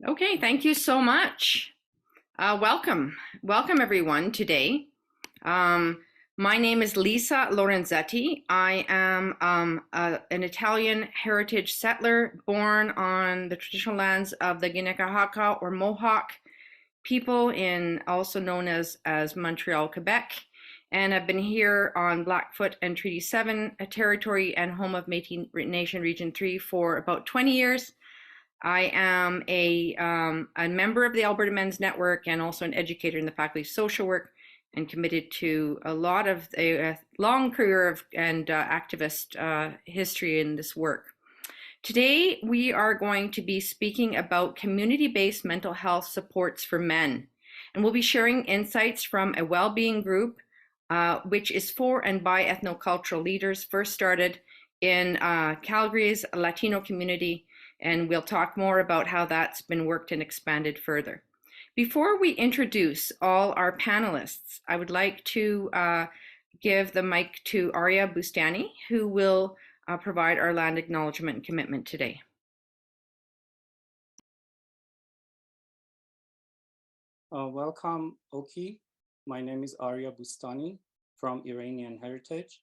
Okay, thank you so much. Welcome everyone today. My name is Lisa Lorenzetti. I am an Italian heritage settler born on the traditional lands of the Ginekahaka or Mohawk people, also known as Montreal, Quebec. And I've been here on Blackfoot and Treaty 7 territory and home of Métis Nation Region 3 for about 20 years. I am a member of the Alberta Men's Network and also an educator in the Faculty of Social Work, and committed to a lot of a long career and activist history in this work. Today, we are going to be speaking about community-based mental health supports for men. And we'll be sharing insights from a well-being group, which is for and by ethnocultural leaders, first started in Calgary's Latino community. And we'll talk more about how that's been worked and expanded further. Before we introduce all our panelists, I would like to give the mic to Arya Bustani, who will provide our land acknowledgement and commitment today. Welcome, Oki. My name is Arya Bustani from Iranian heritage.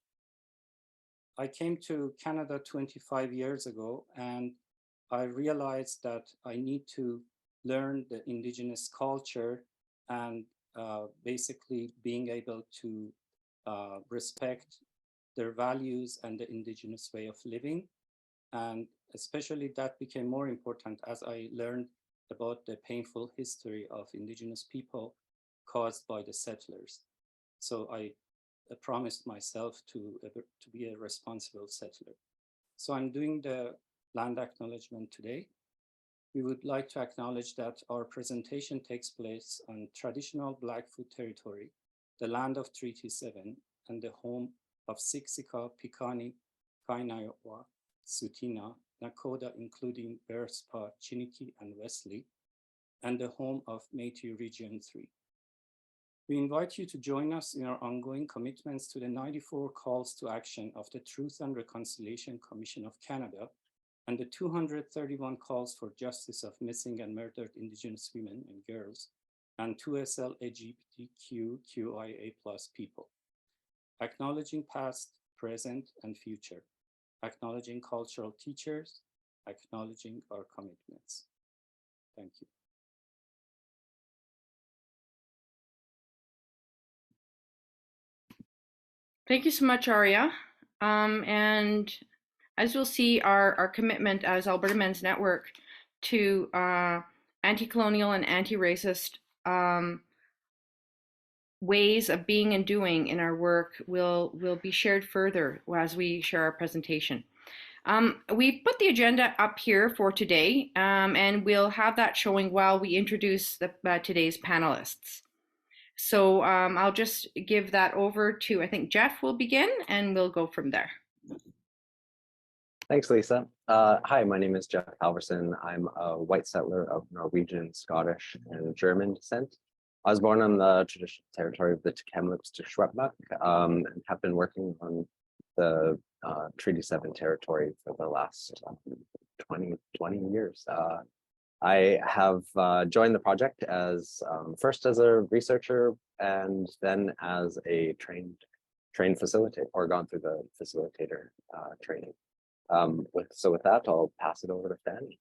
I came to Canada 25 years ago, and I realized that I need to learn the Indigenous culture and basically being able to respect their values and the Indigenous way of living. And especially that became more important as I learned about the painful history of Indigenous people caused by the settlers. So I promised myself to be a responsible settler. So I'm doing the land acknowledgement today. We would like to acknowledge that our presentation takes place on traditional Blackfoot territory, the land of Treaty 7, and the home of Siksika, Piikani, Kainaiwa, Tsuut'ina, Nakota, including Bearspaw, Chiniki, and Wesley, and the home of Métis Region 3. We invite you to join us in our ongoing commitments to the 94 calls to action of the Truth and Reconciliation Commission of Canada and the 231 calls for justice of missing and murdered Indigenous women and girls and 2SL LGBTQIA+ people. Acknowledging past, present, and future. Acknowledging cultural teachers. Acknowledging our commitments. Thank you. Thank you so much, Arya. And as you'll see, our commitment as Alberta Men's Network to anti-colonial and anti-racist ways of being and doing in our work will be shared further as we share our presentation. We've put the agenda up here for today, and we'll have that showing while we introduce today's panelists. So I'll just give that over to, I think Jeff will begin, and we'll go from there. Thanks, Lisa. Hi, my name is Jeff Halverson. I'm a white settler of Norwegian, Scottish, and German descent. I was born on the traditional territory of the Tk'emlúps to Secwépemc, and have been working on the Treaty 7 territory for the last 20 years. I have joined the project as first as a researcher and then as a trained facilitator, or gone through the facilitator training. So with that, I'll pass it over to Fanny.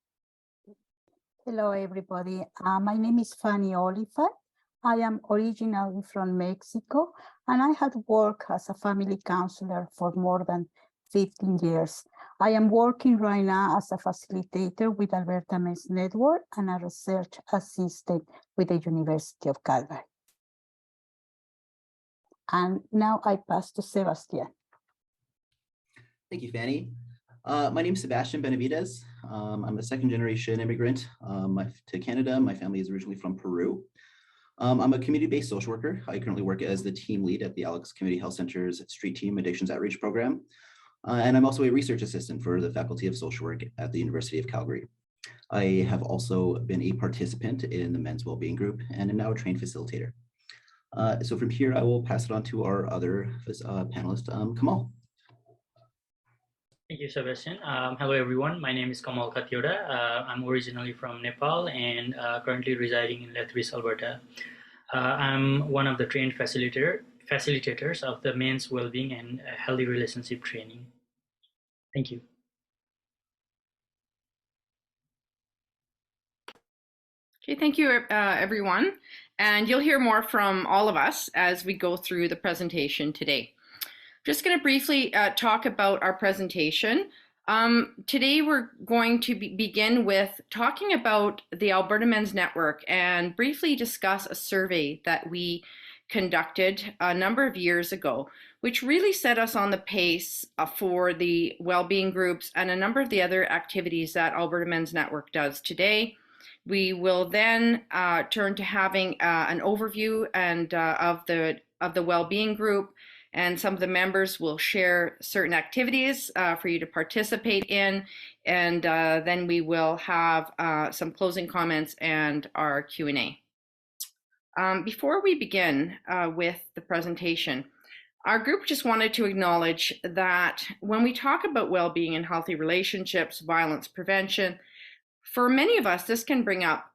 Hello, everybody. My name is Fanny Oliphant. I am originally from Mexico, and I had worked as a family counselor for more than 15 years. I am working right now as a facilitator with Alberta Men's Network and a research assistant with the University of Calgary. And now I pass to Sebastian. Thank you, Fanny. My name is Sebastian Benavides. I'm a second-generation immigrant to Canada. My family is originally from Peru. I'm a community-based social worker. I currently work as the team lead at the Alex Community Health Center's Street Team Addictions Outreach Program. And I'm also a research assistant for the Faculty of Social Work at the University of Calgary. I have also been a participant in the Men's Wellbeing Group and am now a trained facilitator. So from here, I will pass it on to our other panelist, Kamal. Thank you, Sebastian. Hello, everyone. My name is Kamal Katioda. I'm originally from Nepal and currently residing in Lethbridge, Alberta. I'm one of the trained facilitators of the men's well-being and healthy relationship training. Thank you. Okay, thank you, everyone. And you'll hear more from all of us as we go through the presentation today. Just going to briefly talk about our presentation. Today we're going to begin with talking about the Alberta Men's Network and briefly discuss a survey that we conducted a number of years ago, which really set us on the pace for the well-being groups and a number of the other activities that Alberta Men's Network does today. We will then turn to having an overview and of the well-being group, and some of the members will share certain activities for you to participate in, and then we will have some closing comments and our Q&A. Before we begin with the presentation, our group just wanted to acknowledge that when we talk about well-being and healthy relationships, violence prevention, for many of us, this can bring up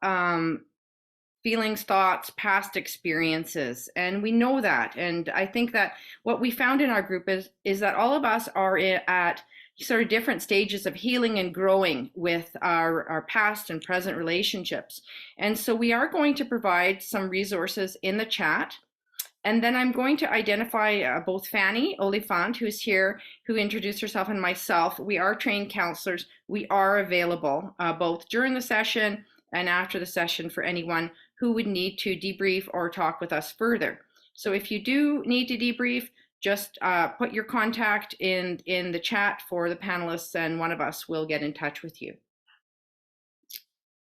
feelings, thoughts, past experiences, and we know that. And I think that what we found in our group is that all of us are at sort of different stages of healing and growing with our past and present relationships. And so we are going to provide some resources in the chat. And then I'm going to identify both Fanny Oliphant, who's here, who introduced herself, and myself. We are trained counselors. We are available both during the session and after the session for anyone who would need to debrief or talk with us further. So if you do need to debrief, just put your contact in the chat for the panelists, and one of us will get in touch with you.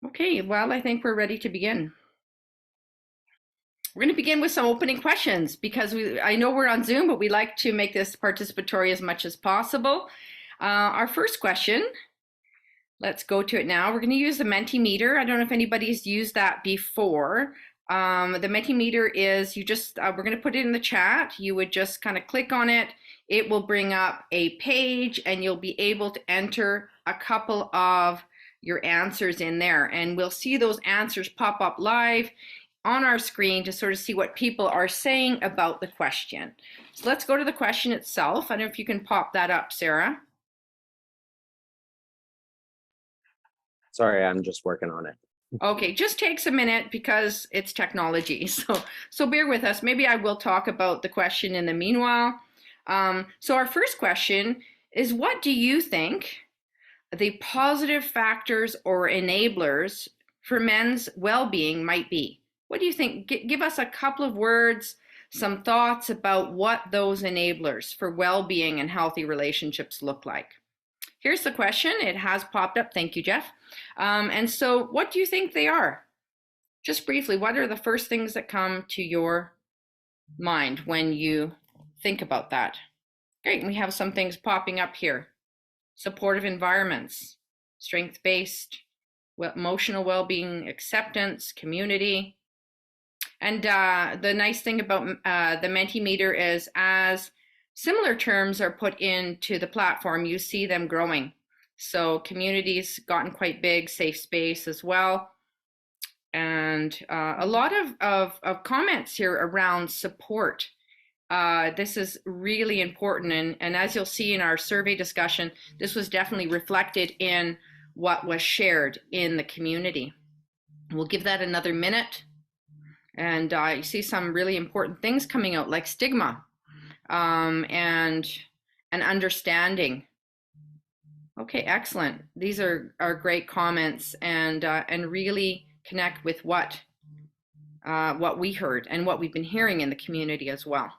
Okay, well, I think we're ready to begin. We're going to begin with some opening questions because I know we're on Zoom, but we like to make this participatory as much as possible. Our first question, let's go to it now. We're going to use the Mentimeter. I don't know if anybody's used that before. The Mentimeter is, we're going to put it in the chat. You would just kind of click on it. It will bring up a page and you'll be able to enter a couple of your answers in there. And we'll see those answers pop up live on our screen to sort of see what people are saying about the question. So let's go to the question itself. I don't know if you can pop that up, Sarah. Sorry, I'm just working on it. Okay, just takes a minute because it's technology. So bear with us. Maybe I will talk about the question in the meanwhile. So our first question is, what do you think the positive factors or enablers for men's well-being might be? What do you think? Give us a couple of words, some thoughts about what those enablers for well-being and healthy relationships look like. Here's the question. It has popped up. Thank you, Jeff. And so what do you think they are? Just briefly, what are the first things that come to your mind when you think about that? Great. We have some things popping up here. Supportive environments, strength-based, emotional well-being, acceptance, community. And the nice thing about the Mentimeter is as similar terms are put into the platform, you see them growing. So community's gotten quite big, safe space as well. And a lot of comments here around support. This is really important. And as you'll see in our survey discussion, this was definitely reflected in what was shared in the community. We'll give that another minute. And you see some really important things coming out, like stigma and understanding. Okay, excellent. These are great comments and really connect with what we heard and what we've been hearing in the community as well.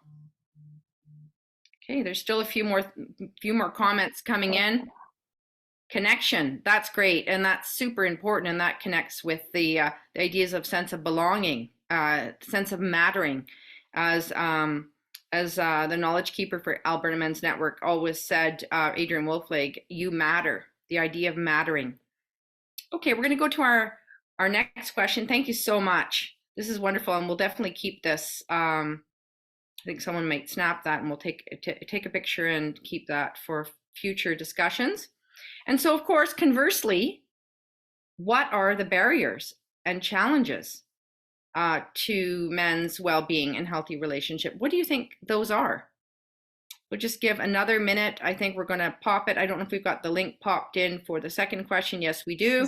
Okay, there's still a few more comments coming in. Connection, that's great, and that's super important, and that connects with the ideas of sense of belonging. Sense of mattering, as the knowledge keeper for Alberta Men's Network always said, Adrian Wolflag, you matter, the idea of mattering. Okay, we're going to go to our next question. Thank you so much. This is wonderful, and we'll definitely keep this. I think someone might snap that, and we'll take a picture and keep that for future discussions. And so, of course, conversely, what are the barriers and challenges to men's well-being and healthy relationship? What do you think those are? We'll just give another minute. I think we're going to pop it. I don't know if we've got the link popped in for the second question. Yes, we do.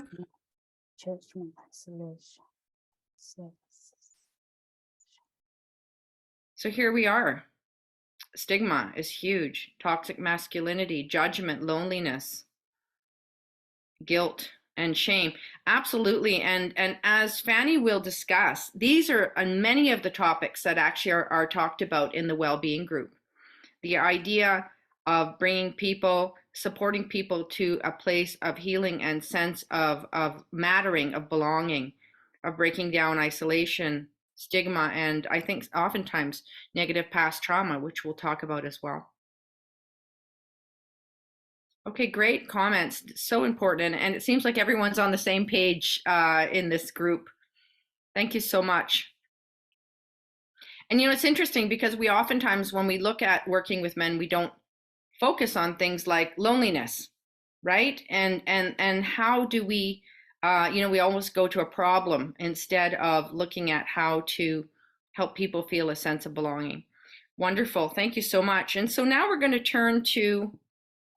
Judgment, isolation. So here we are. Stigma is huge. Toxic masculinity, judgment, loneliness, guilt, and shame. Absolutely. And as Fanny will discuss, these are many of the topics that actually are talked about in the well-being group. The idea of bringing people, supporting people to a place of healing and sense of mattering, of belonging, of breaking down isolation, stigma, and I think oftentimes negative past trauma, which we'll talk about as well. Okay, great comments. So important. And it seems like everyone's on the same page in this group. Thank you so much. And it's interesting because we oftentimes, when we look at working with men, we don't focus on things like loneliness, right? And how do we, we almost go to a problem instead of looking at how to help people feel a sense of belonging. Wonderful. Thank you so much. And so now we're going to turn to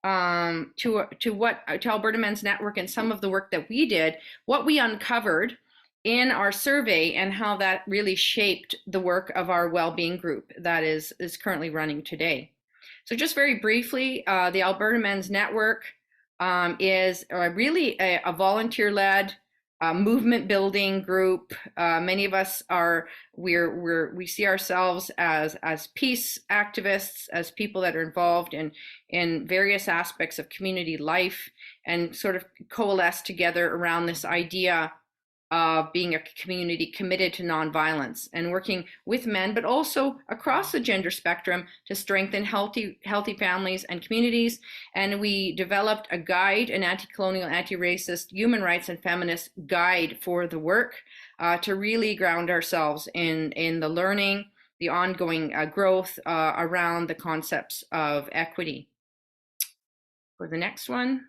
Alberta Men's Network and some of the work that we did, what we uncovered in our survey, and how that really shaped the work of our well-being group that is currently running today. So just very briefly, the Alberta Men's Network is really a volunteer-led movement building group. Many of us we see ourselves as peace activists, as people that are involved in various aspects of community life, and sort of coalesce together around this idea of being a community committed to nonviolence and working with men, but also across the gender spectrum to strengthen healthy families and communities. And we developed a guide, an anti-colonial, anti-racist, human rights and feminist guide for the work to really ground ourselves in the learning, the ongoing growth around the concepts of equity. For the next one.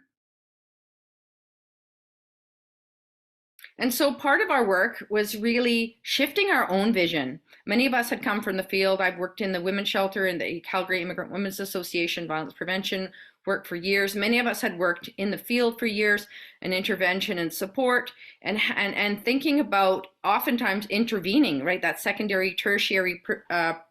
And so part of our work was really shifting our own vision. Many of us had come from the field. I've worked in the women's shelter in the Calgary Immigrant Women's Association, violence prevention work for years. Many of us had worked in the field for years, in intervention and support, and thinking about oftentimes intervening, right? That secondary, tertiary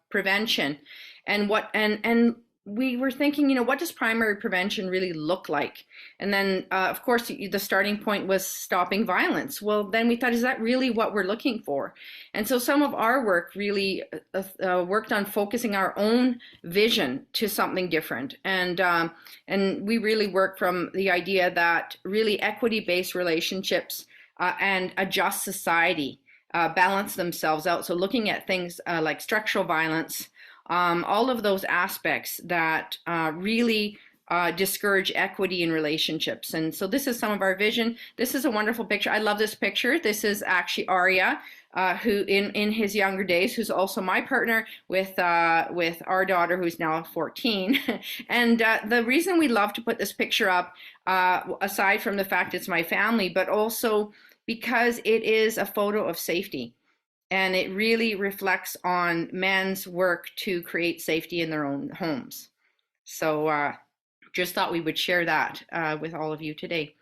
prevention, and we were thinking, what does primary prevention really look like? And then, of course, the starting point was stopping violence. Well, then we thought, is that really what we're looking for? And so some of our work really worked on focusing our own vision to something different. And we really worked from the idea that really equity-based relationships and a just society balance themselves out. So looking at things like structural violence, all of those aspects that really discourage equity in relationships. And so this is some of our vision. This is a wonderful picture. I love this picture. This is actually Arya, who in his younger days, who's also my partner with our daughter, who's now 14. And the reason we love to put this picture up, aside from the fact it's my family, but also because it is a photo of safety. And it really reflects on men's work to create safety in their own homes. So just thought we would share that with all of you today.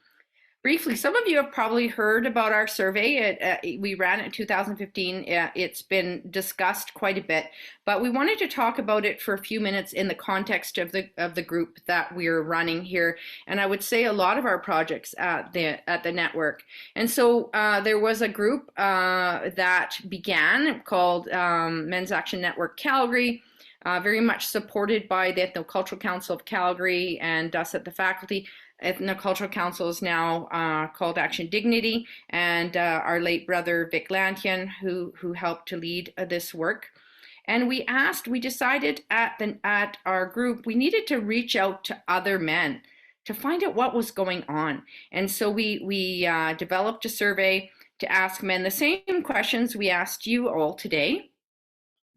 Briefly, some of you have probably heard about our survey. We ran it in 2015. It's been discussed quite a bit, but we wanted to talk about it for a few minutes in the context of the group that we're running here. And I would say a lot of our projects at the network. And so there was a group that began called Men's Action Network Calgary. Very much supported by the Ethnocultural Council of Calgary and us at the faculty. Ethnocultural Council is now called Action Dignity, and our late brother Vic Lantian, who helped to lead this work. And we decided at our group, we needed to reach out to other men to find out what was going on. And so we developed a survey to ask men the same questions we asked you all today.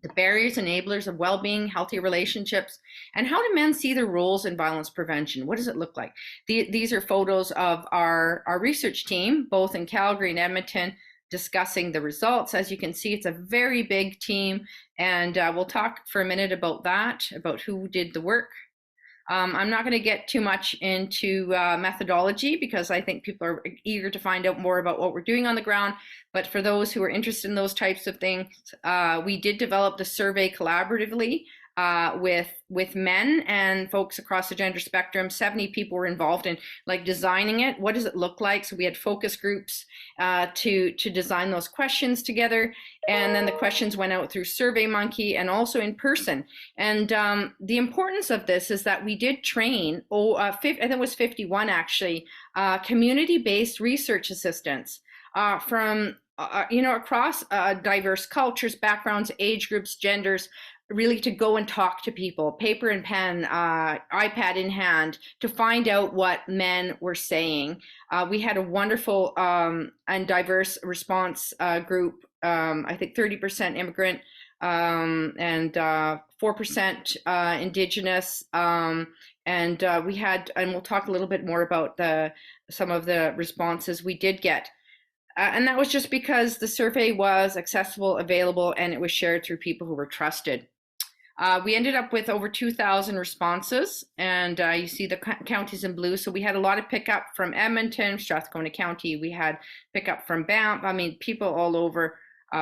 the barriers, enablers of well-being, healthy relationships, and how do men see their roles in violence prevention? What does it look like? These are photos of our research team, both in Calgary and Edmonton, discussing the results. As you can see, it's a very big team, and we'll talk for a minute about that, about who did the work. I'm not going to get too much into methodology because I think people are eager to find out more about what we're doing on the ground. But for those who are interested in those types of things, we did develop the survey collaboratively with men and folks across the gender spectrum. 70 people were involved in like designing it. What does it look like? So we had focus groups to design those questions together. And then the questions went out through SurveyMonkey and also in person. And the importance of this is that we did train, I think it was 51 actually, community-based research assistants from across diverse cultures, backgrounds, age groups, genders, really to go and talk to people, paper and pen, iPad in hand, to find out what men were saying. We had a wonderful and diverse response group, I think 30% immigrant and 4% Indigenous. And we had, and we'll talk a little bit more about some of the responses we did get. And that was just because the survey was accessible, available, and it was shared through people who were trusted. We ended up with over 2,000 responses, and you see the counties in blue. So we had a lot of pickup from Edmonton, Strathcona County. We had pickup from Banff. I mean, people all over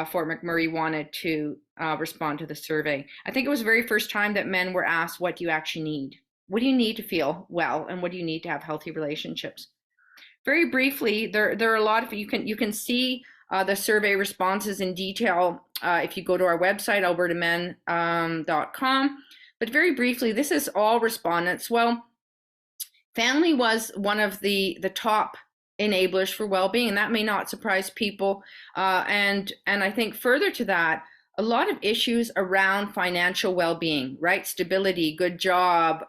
Fort McMurray wanted to respond to the survey. I think it was the very first time that men were asked, what do you actually need? What do you need to feel well, and what do you need to have healthy relationships? Very briefly, there are a lot of, you can see the survey responses in detail if you go to our website, albertamen.com. But very briefly, this is all respondents. Well, family was one of the top enablers for well-being, and that may not surprise people. And I think further to that, a lot of issues around financial well-being, right? Stability, good job,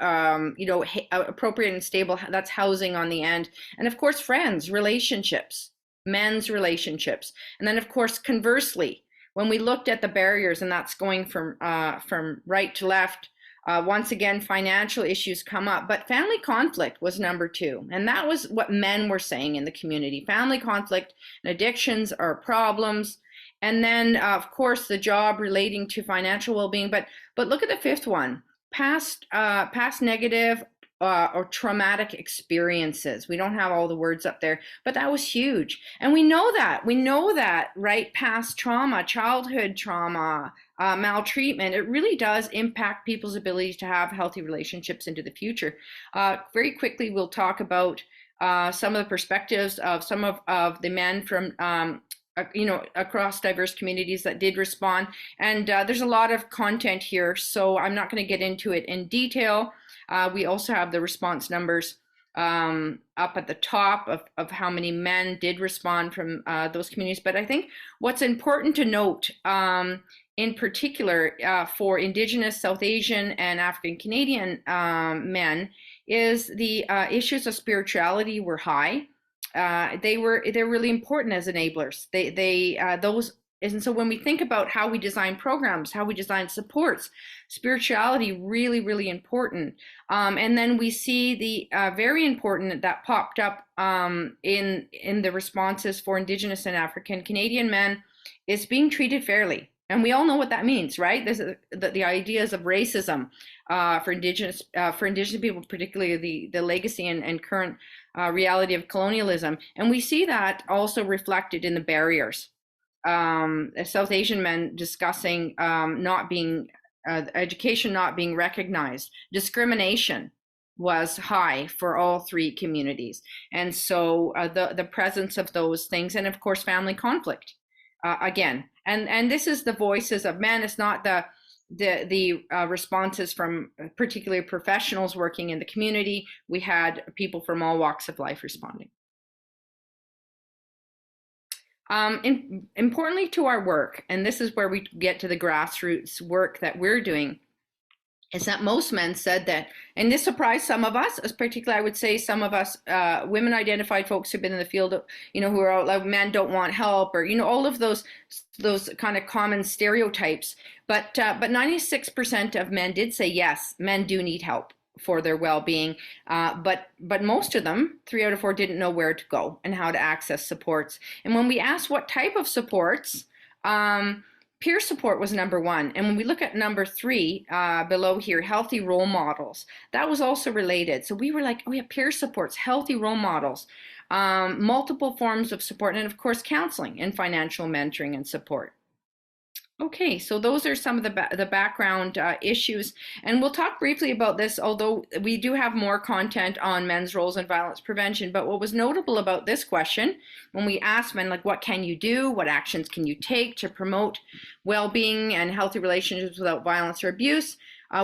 appropriate and stable, that's housing on the end. And of course, friends, relationships, men's relationships. And then of course, conversely, when we looked at the barriers, and that's going from right to left, once again, financial issues come up, but family conflict was number 2. And that was what men were saying in the community. Family conflict and addictions are problems. And then, of course, the job relating to financial well-being. But look at the 5th one, past negative or traumatic experiences. We don't have all the words up there, but that was huge. And we know that, right? Past trauma, childhood trauma, maltreatment, it really does impact people's ability to have healthy relationships into the future. Very quickly, we'll talk about some of the perspectives of some of the men from across diverse communities that did respond. And there's a lot of content here, so I'm not going to get into it in detail. We also have the response numbers up at the top of how many men did respond from those communities. But I think what's important to note in particular for Indigenous, South Asian, and African Canadian men is the issues of spirituality were high. They're really important as enablers. And so when we think about how we design programs, how we design supports, spirituality really, really important. And then we see the very important that popped up in the responses for Indigenous and African Canadian men is being treated fairly. And we all know what that means, right? There's the ideas of racism for Indigenous people, particularly the legacy and current reality of colonialism. And we see that also reflected in the barriers. South Asian men discussing education not being recognized. Discrimination was high for all 3 communities. And so the presence of those things, and of course, family conflict again. And this is the voices of men. It's not the responses from particularly professionals working in the community. We had people from all walks of life responding. Importantly to our work, and this is where we get to the grassroots work that we're doing, is that most men said that, and this surprised some of us, as particularly I would say some of us women identified folks who've been in the field, who are out like men don't want help, or all of those kind of common stereotypes. But 96% of men did say yes, men do need help for their well-being, but most of them, 3 out of 4, didn't know where to go and how to access supports. And when we asked what type of supports, peer support was number 1. And when we look at number 3 below here, healthy role models, that was also related. So we were like, oh yeah, peer supports, healthy role models, multiple forms of support, and of course, counseling and financial mentoring and support. Okay, so those are some of the background issues, and we'll talk briefly about this, although we do have more content on men's roles in violence prevention. But what was notable about this question, when we asked men, like, what can you do? What actions can you take to promote well-being and healthy relationships without violence or abuse?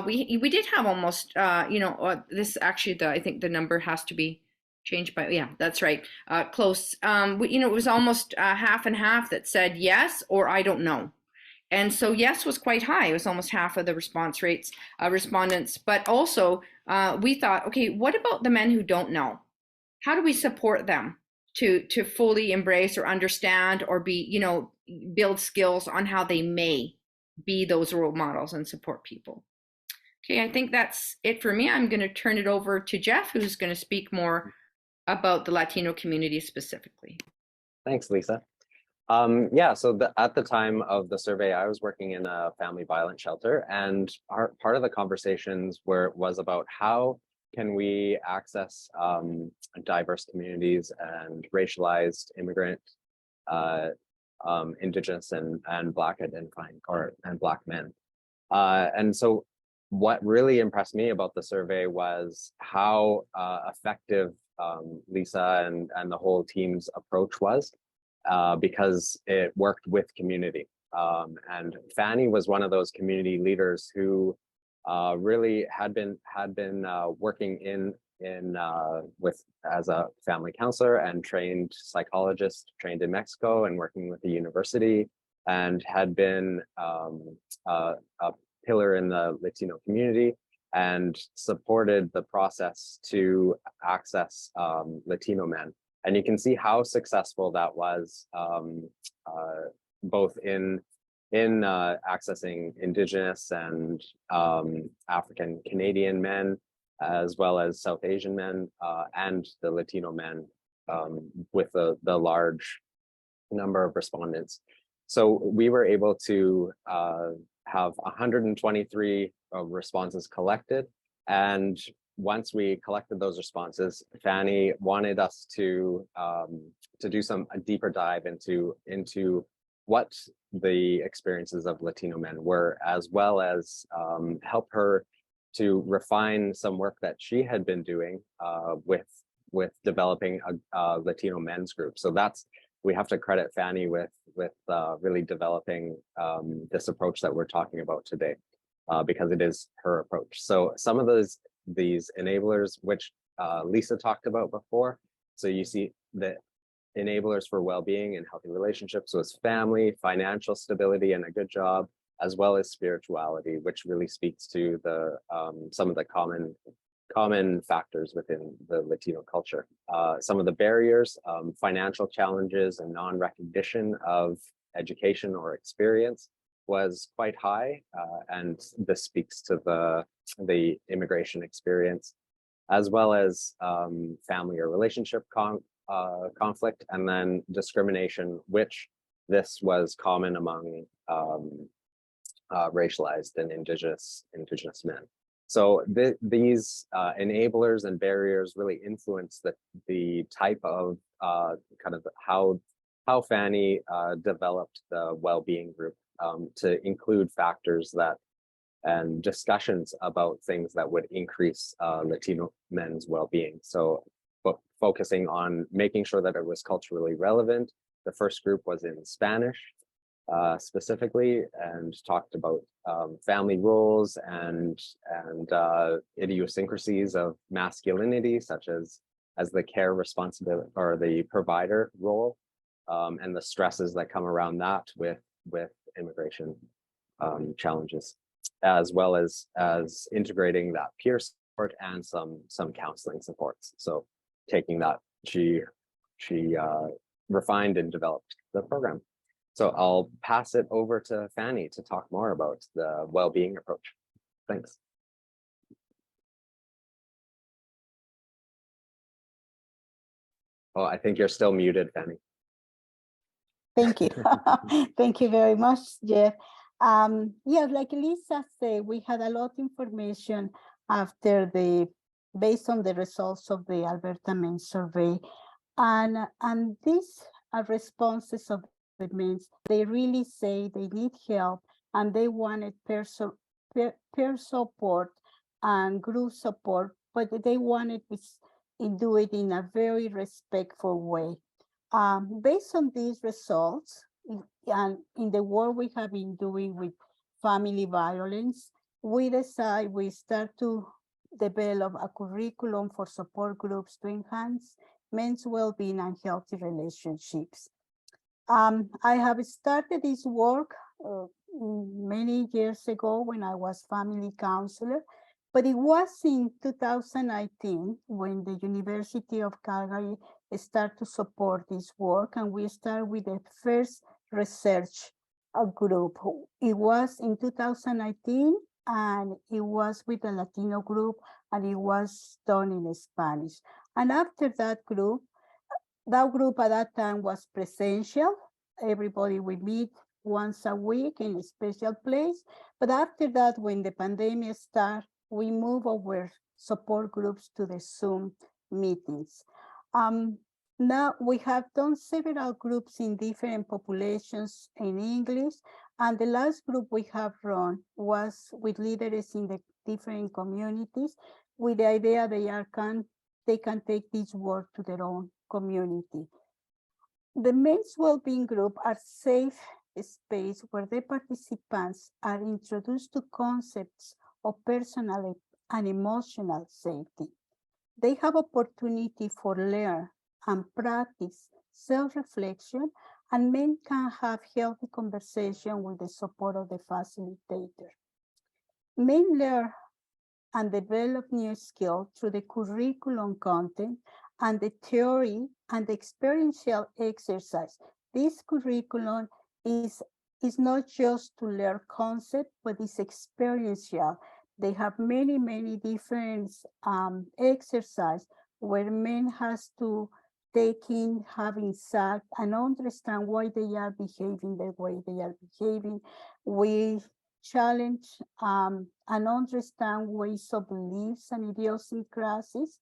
We did have almost, this actually, I think the number has to be changed by, yeah, that's right, close. It was almost half and half that said yes or I don't know. And so yes was quite high. It was almost half of the response rates, respondents. But also we thought, okay, what about the men who don't know? How do we support them to fully embrace or understand or be, build skills on how they may be those role models and support people? Okay, I think that's it for me. I'm going to turn it over to Jeff, who's going to speak more about the Latino community specifically. Thanks, Lisa. So at the time of the survey, I was working in a family violence shelter, and part of the conversations was about how can we access diverse communities and racialized, immigrant, Indigenous, and Black identifying and Black men. And so what really impressed me about the survey was how effective Lisa and the whole team's approach was. Because it worked with community. And Fanny was one of those community leaders who really had been working as a family counselor and trained psychologist, trained in Mexico and working with the university, and had been a pillar in the Latino community and supported the process to access Latino men. And you can see how successful that was, both in accessing Indigenous and African Canadian men, as well as South Asian men, and the Latino men, with the large number of respondents. So we were able to have 123 responses collected, and once we collected those responses, Fanny wanted us to do a deeper dive into what the experiences of Latino men were, as well as help her to refine some work that she had been doing with developing a Latino men's group. So we have to credit Fanny with really developing this approach that we're talking about today, because it is her approach. So some of these enablers, which Lisa talked about before. So you see the enablers for well-being and healthy relationships was family, financial stability, and a good job, as well as spirituality, which really speaks to the some of the common factors within the Latino culture. Some of the barriers, financial challenges and non-recognition of education or experience was quite high, and this speaks to the immigration experience, as well as family or relationship conflict, and then discrimination, which this was common among racialized and indigenous men. So these enablers and barriers really influence the type of kind of how Fanny developed the well-being group to include factors and discussions about things that would increase Latino men's well-being. So focusing on making sure that it was culturally relevant. The first group was in Spanish specifically, and talked about family roles and idiosyncrasies of masculinity, such as the care responsibility or the provider role, and the stresses that come around that with immigration challenges. as well as integrating that peer support and some counseling supports. So taking that, she refined and developed the program. So I'll pass it over to Fanny to talk more about the well-being approach. Thanks. Oh, I think you're still muted, Fanny. Thank you. Thank you very much, Jeff. Yeah, like Lisa said, we had a lot of information after based on the results of the Alberta Men survey. And these responses of the men, they really say they need help and they wanted peer support and group support, but they wanted to do it in a very respectful way. Based on these results, and in the work we have been doing with family violence, we start to develop a curriculum for support groups to enhance men's well-being and healthy relationships. I have started this work many years ago when I was family counselor, but it was in 2019 when the University of Calgary started to support this work, and we started with the first research group. It was in 2019, and it was with the Latino group, and it was done in Spanish. And after that group at that time was presential. Everybody would meet once a week in a special place. But after that, when the pandemic started, we moved our support groups to the Zoom meetings. Now we have done several groups in different populations in English, and the last group we have run was with leaders in the different communities with the idea they can take this work to their own community. The men's well-being group are safe space where the participants are introduced to concepts of personal and emotional safety. They have opportunity for learn and practice self-reflection, and men can have healthy conversation with the support of the facilitator. Men learn and develop new skills through the curriculum content and the theory and the experiential exercise. This curriculum is not just to learn concept, but it's experiential. They have many, many different exercises where men has to take in, have insight, and understand why they are behaving the way they are behaving. We challenge and understand ways of beliefs and idiosyncrasies.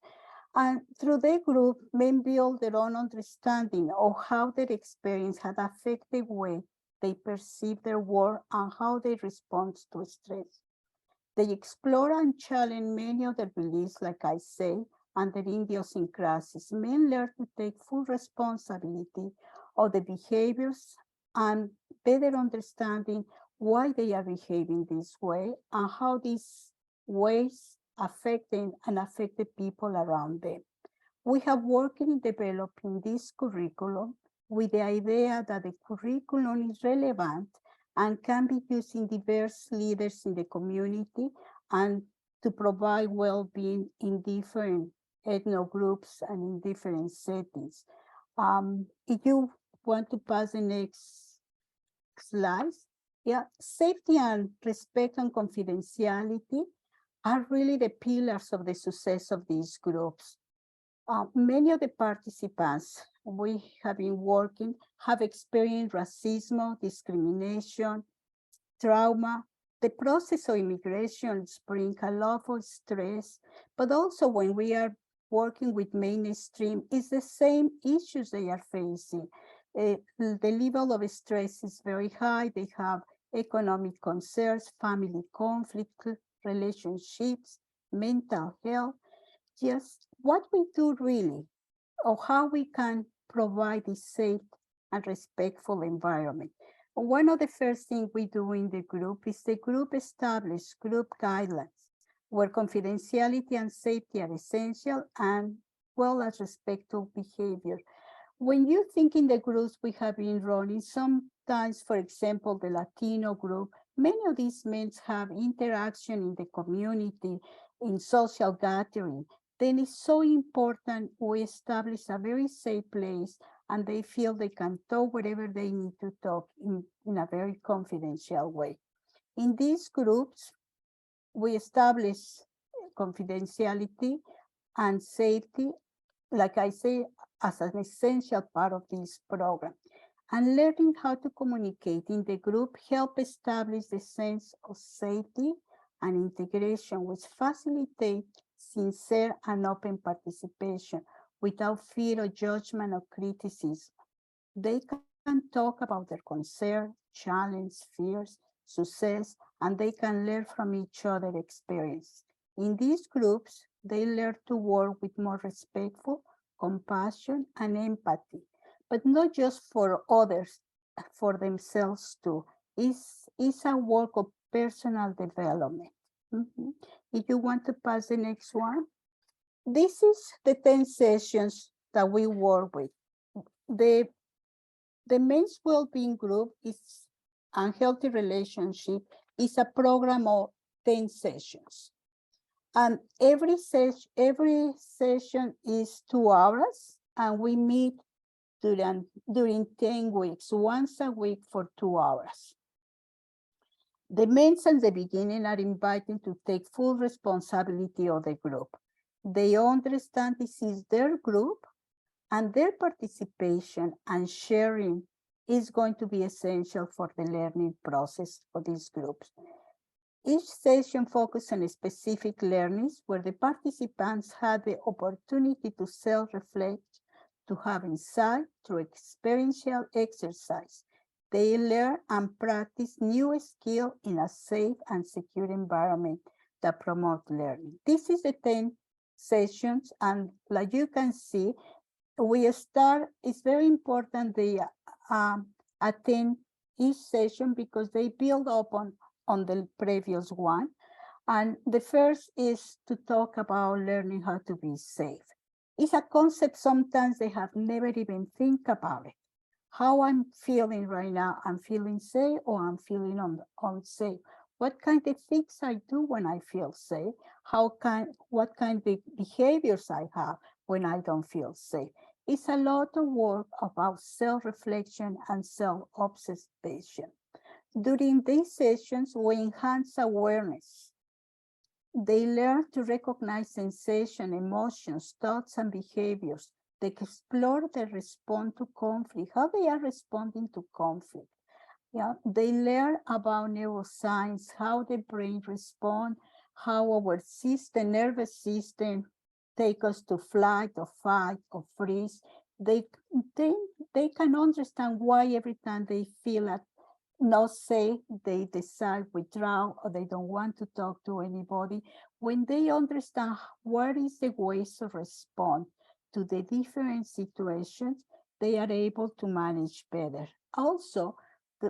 And through the group, men build their own understanding of how their experience had affected the way they perceive their world and how they respond to stress. They explore and challenge many of their beliefs, like I say, and their idiosyncrasies. Men learn to take full responsibility of the behaviors and better understanding why they are behaving this way and how these ways affect them and affect the people around them. We have worked in developing this curriculum with the idea that the curriculum is relevant and can be used in diverse leaders in the community and to provide well-being in different ethno groups and in different settings. If you want to pass the next slide. Yeah, safety and respect and confidentiality are really the pillars of the success of these groups. Many of the participants we have been working have experienced racism, discrimination, trauma. The process of immigration brings a lot of stress, but also when we are working with mainstream, it's the same issues they are facing. The level of stress is very high. They have economic concerns, family conflict, relationships, mental health. Just what we do really, or how we can provide a safe and respectful environment. One of the first things we do in the group is the group establish group guidelines where confidentiality and safety are essential, and well as respectful behavior. When you think in the groups we have been running, sometimes, for example, the Latino group, Many of these men have interaction in the community, in social gathering. Then it's so important we establish a very safe place and they feel they can talk whatever they need to talk in a very confidential way. In these groups, we establish confidentiality and safety, like I say, as an essential part of this program. And learning how to communicate in the group help establish the sense of safety and integration, which facilitate sincere and open participation without fear of judgment or criticism. They can talk about their concern, challenge, fears, success, and they can learn from each other's experience. In these groups, they learn to work with more respectful, compassion, and empathy, but not just for others, for themselves too. It's a work of personal development. If you want to pass the next one. This is the 10 sessions that we work with. The men's well-being group is unhealthy relationship is a program of 10 sessions. And every session is 2 hours, and we meet during 10 weeks, once a week for 2 hours. The men at the beginning are invited to take full responsibility of the group. They understand this is their group, and their participation and sharing is going to be essential for the learning process for these groups. Each session focuses on specific learnings where the participants had the opportunity to self-reflect, to have insight through experiential exercise. They learn and practice new skills in a safe and secure environment that promote learning. This is the 10 sessions, and like you can see, we start, it's very important they attend each session because they build up on the previous one. And the first is to talk about learning how to be safe. It's a concept sometimes they have never even think about it. How I'm feeling right now, I'm feeling safe or I'm feeling unsafe. What kind of things I do when I feel safe? What kind of behaviors I have when I don't feel safe? It's a lot of work about self-reflection and self-observation. During these sessions, we enhance awareness. They learn to recognize sensation, emotions, thoughts, and behaviors. They explore their response to conflict, how they are responding to conflict. Yeah, they learn about neuroscience, how the brain responds, how our nervous system take us to flight or fight or freeze. They can understand why every time they feel not safe, they decide withdraw or they don't want to talk to anybody. When they understand what is the ways to respond to the different situations, they are able to manage better. Also,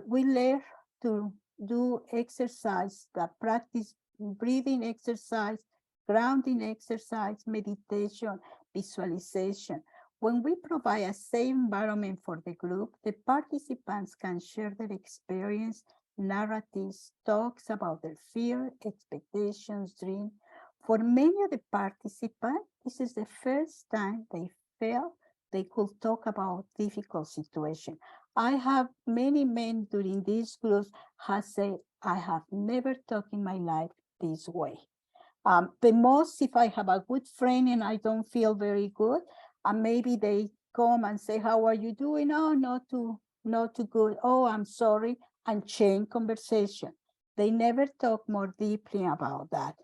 we learn to do exercise that practice breathing exercise, grounding exercise, meditation, visualization. When we provide a safe environment for the group, the participants can share their experience, narratives, talks about their fear, expectations, dreams. For many of the participants, this is the first time they felt they could talk about difficult situations. I have many men during these groups have said, I have never talked in my life this way. The most, if I have a good friend and I don't feel very good, and maybe they come and say, how are you doing? Oh, not too good. Oh, I'm sorry, and change conversation. They never talk more deeply about that.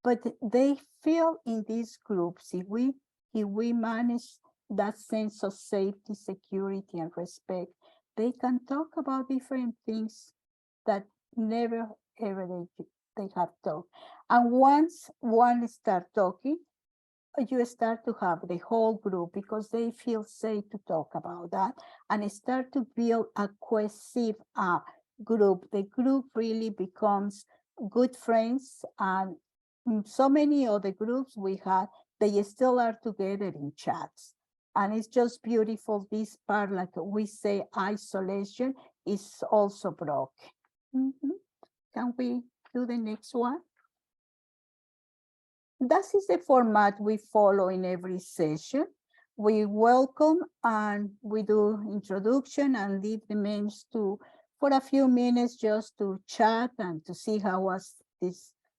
But they feel in these groups, if we manage that sense of safety, security, and respect, they can talk about different things that never ever they have talked. And once one start talking, you start to have the whole group because they feel safe to talk about that and start to build a cohesive group. The group really becomes good friends, and so many other groups we had, they still are together in chats. And it's just beautiful. This part, like we say, isolation is also broken. Can we do the next one? That is the format we follow in every session. We welcome and we do introduction and leave the names for a few minutes just to chat and to see how was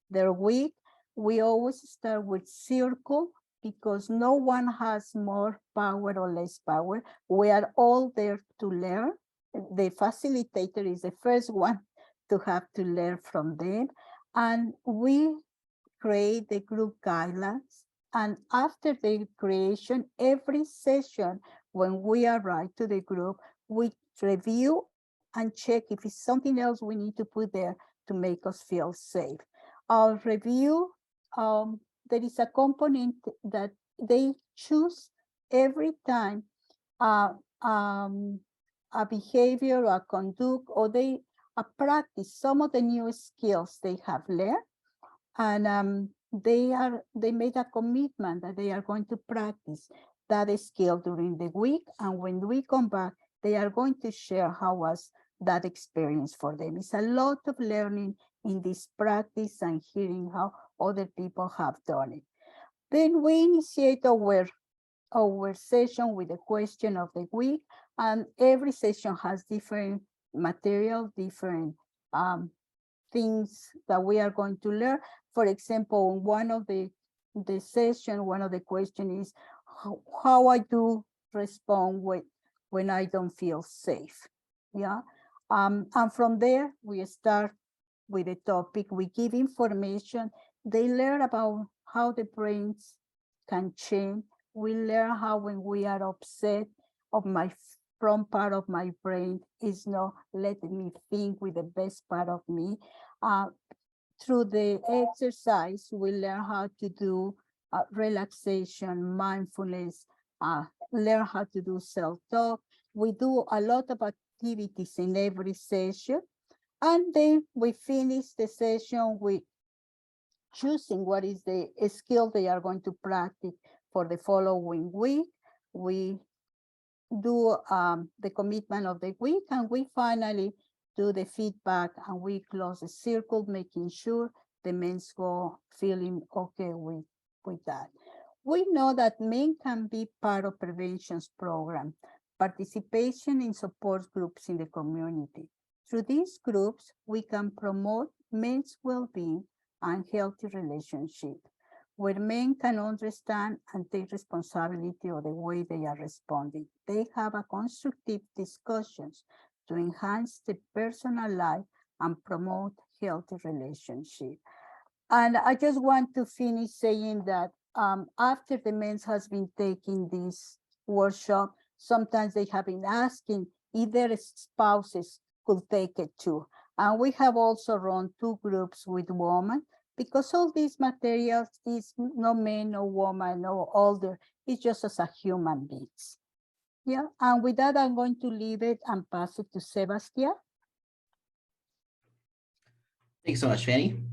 their week. We always start with circle because no one has more power or less power. We are all there to learn. The facilitator is the first one to have to learn from them. And we create the group guidelines. And after the creation, every session, when we arrive to the group, we review and check if it's something else we need to put there to make us feel safe. Our review, there is a component that they choose every time a behavior or a conduct, or they practice some of the new skills they have learned. And they made a commitment that they are going to practice that skill during the week. And when we come back, they are going to share how was that experience for them. It's a lot of learning in this practice and hearing how other people have done it. Then we initiate our session with the question of the week, and every session has different material, different things that we are going to learn. For example, one of the session, one of the question is how I do respond when I don't feel safe. Yeah. And from there, we start with the topic. We give information. They learn about how the brains can change. We learn how when we are upset, my front part of my brain is not letting me think with the best part of me. Through the exercise, we learn how to do relaxation, mindfulness, learn how to do self-talk. We do a lot of activities in every session. And then we finish the session with choosing what is the skill they are going to practice for the following week. We do the commitment of the week, and we finally do the feedback, and we close the circle, making sure the men go feeling okay with that. We know that men can be part of preventions program, participation in support groups in the community. Through these groups, we can promote men's well-being and healthy relationship, where men can understand and take responsibility of the way they are responding. They have a constructive discussions to enhance the personal life and promote healthy relationship. And I just want to finish saying that after the men has been taking this workshop, sometimes they have been asking if their spouses could take it too. And we have also run 2 groups with women, because all these materials is no man, no woman, no older. It's just as a human beings. Yeah, and with that, I'm going to leave it and pass it to Sebastian. Thanks so much, Fanny.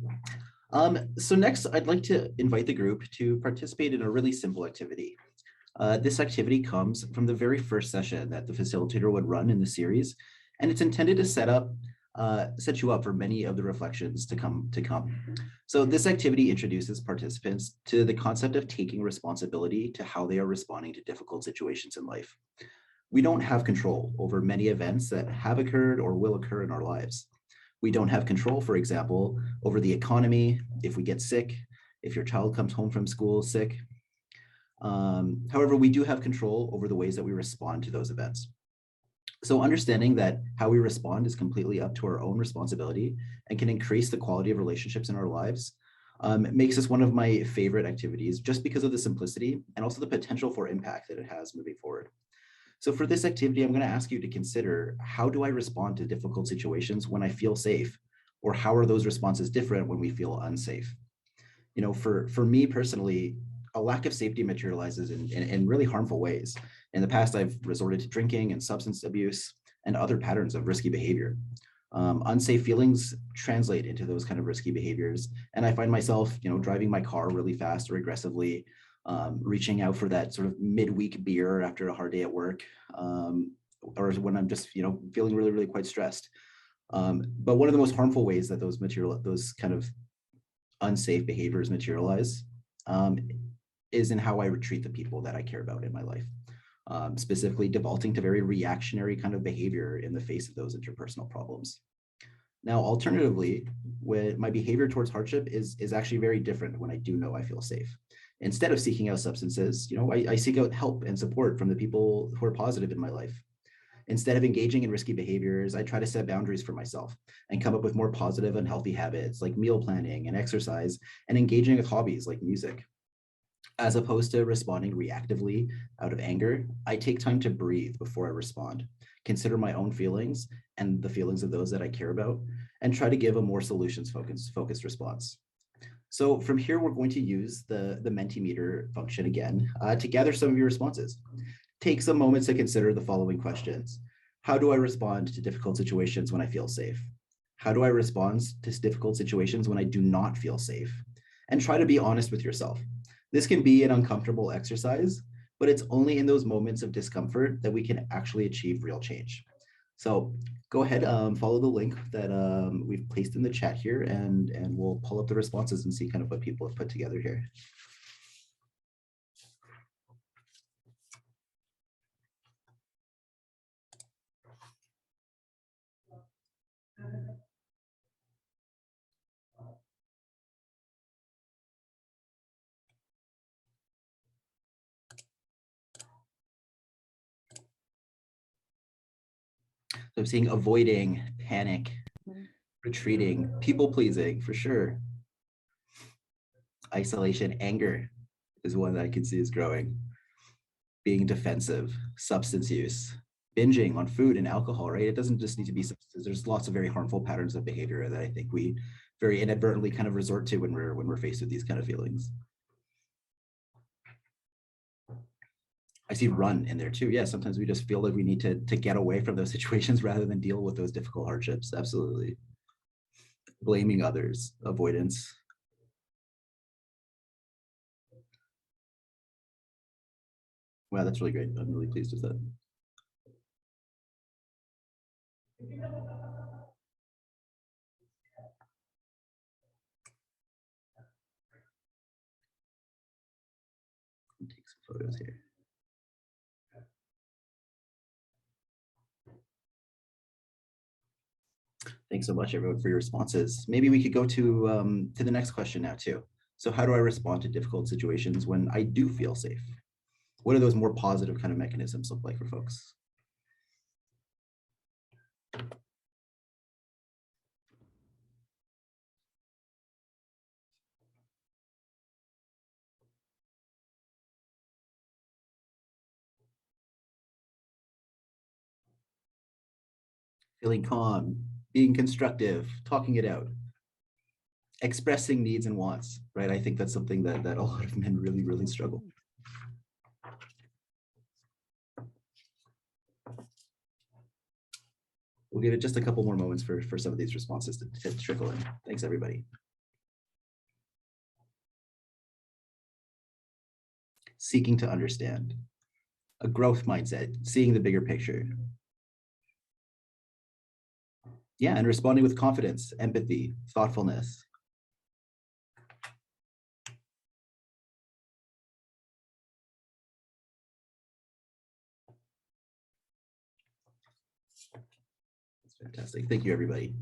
So next, I'd like to invite the group to participate in a really simple activity. This activity comes from the very first session that the facilitator would run in the series, and it's intended to set you up for many of the reflections to come. So this activity introduces participants to the concept of taking responsibility to how they are responding to difficult situations in life. We don't have control over many events that have occurred or will occur in our lives. We don't have control, for example, over the economy, if we get sick, if your child comes home from school sick. However, we do have control over the ways that we respond to those events. So understanding that how we respond is completely up to our own responsibility and can increase the quality of relationships in our lives makes this one of my favorite activities, just because of the simplicity and also the potential for impact that it has moving forward. So for this activity, I'm going to ask you to consider, how do I respond to difficult situations when I feel safe? Or how are those responses different when we feel unsafe? You know, for me personally, a lack of safety materializes in really harmful ways. In the past, I've resorted to drinking and substance abuse and other patterns of risky behavior. Unsafe feelings translate into those kind of risky behaviors. And I find myself, driving my car really fast or aggressively, reaching out for that sort of midweek beer after a hard day at work, or when I'm just, feeling really, really quite stressed. But one of the most harmful ways that those kind of unsafe behaviors materialize is in how I treat the people that I care about in my life. Specifically defaulting to very reactionary kind of behavior in the face of those interpersonal problems. Now, alternatively, when my behavior towards hardship is actually very different when I do know I feel safe. Instead of seeking out substances, I seek out help and support from the people who are positive in my life. Instead of engaging in risky behaviors, I try to set boundaries for myself and come up with more positive and healthy habits like meal planning and exercise and engaging with hobbies like music. As opposed to responding reactively out of anger, I take time to breathe before I respond, consider my own feelings and the feelings of those that I care about, and try to give a more solutions-focused response. So from here, we're going to use the Mentimeter function again to gather some of your responses. Take some moments to consider the following questions. How do I respond to difficult situations when I feel safe? How do I respond to difficult situations when I do not feel safe? And try to be honest with yourself. This can be an uncomfortable exercise, but it's only in those moments of discomfort that we can actually achieve real change. So go ahead, follow the link that we've placed in the chat here, and we'll pull up the responses and see kind of what people have put together here. So I'm seeing avoiding, panic, retreating, people pleasing for sure. Isolation, anger is one that I can see is growing. Being defensive, substance use, binging on food and alcohol, right? It doesn't just need to be substances. There's lots of very harmful patterns of behavior that I think we very inadvertently kind of resort to when we're faced with these kind of feelings. I see run in there too. Yeah, sometimes we just feel like we need to get away from those situations rather than deal with those difficult hardships. Absolutely. Blaming others, avoidance. Wow, that's really great. I'm really pleased with that. Take some photos here. Thanks so much, everyone, for your responses. Maybe we could go to the next question now, too. So how do I respond to difficult situations when I do feel safe? What do those more positive kind of mechanisms look like for folks? Feeling calm, being constructive, talking it out, expressing needs and wants, right? I think that's something that a lot of men really, really struggle. We'll give it just a couple more moments for some of these responses to trickle in. Thanks, everybody. Seeking to understand, a growth mindset, seeing the bigger picture. Yeah, and responding with confidence, empathy, thoughtfulness. That's fantastic. Thank you, everybody.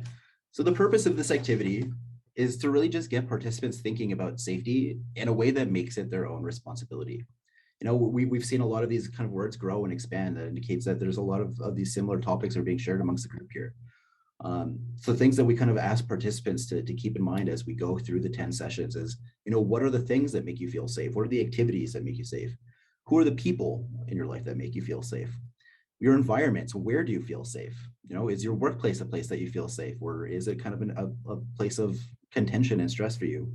So the purpose of this activity is to really just get participants thinking about safety in a way that makes it their own responsibility. You know, we've seen a lot of these kind of words grow and expand. That indicates that there's a lot of these similar topics are being shared amongst the group here. So things that we kind of ask participants to keep in mind as we go through the 10 sessions is, you know, what are the things that make you feel safe? What are the activities that make you safe? Who are the people in your life that make you feel safe? Your environment, so where do you feel safe? You know, is your workplace a place that you feel safe, or is it kind of a place of contention and stress for you?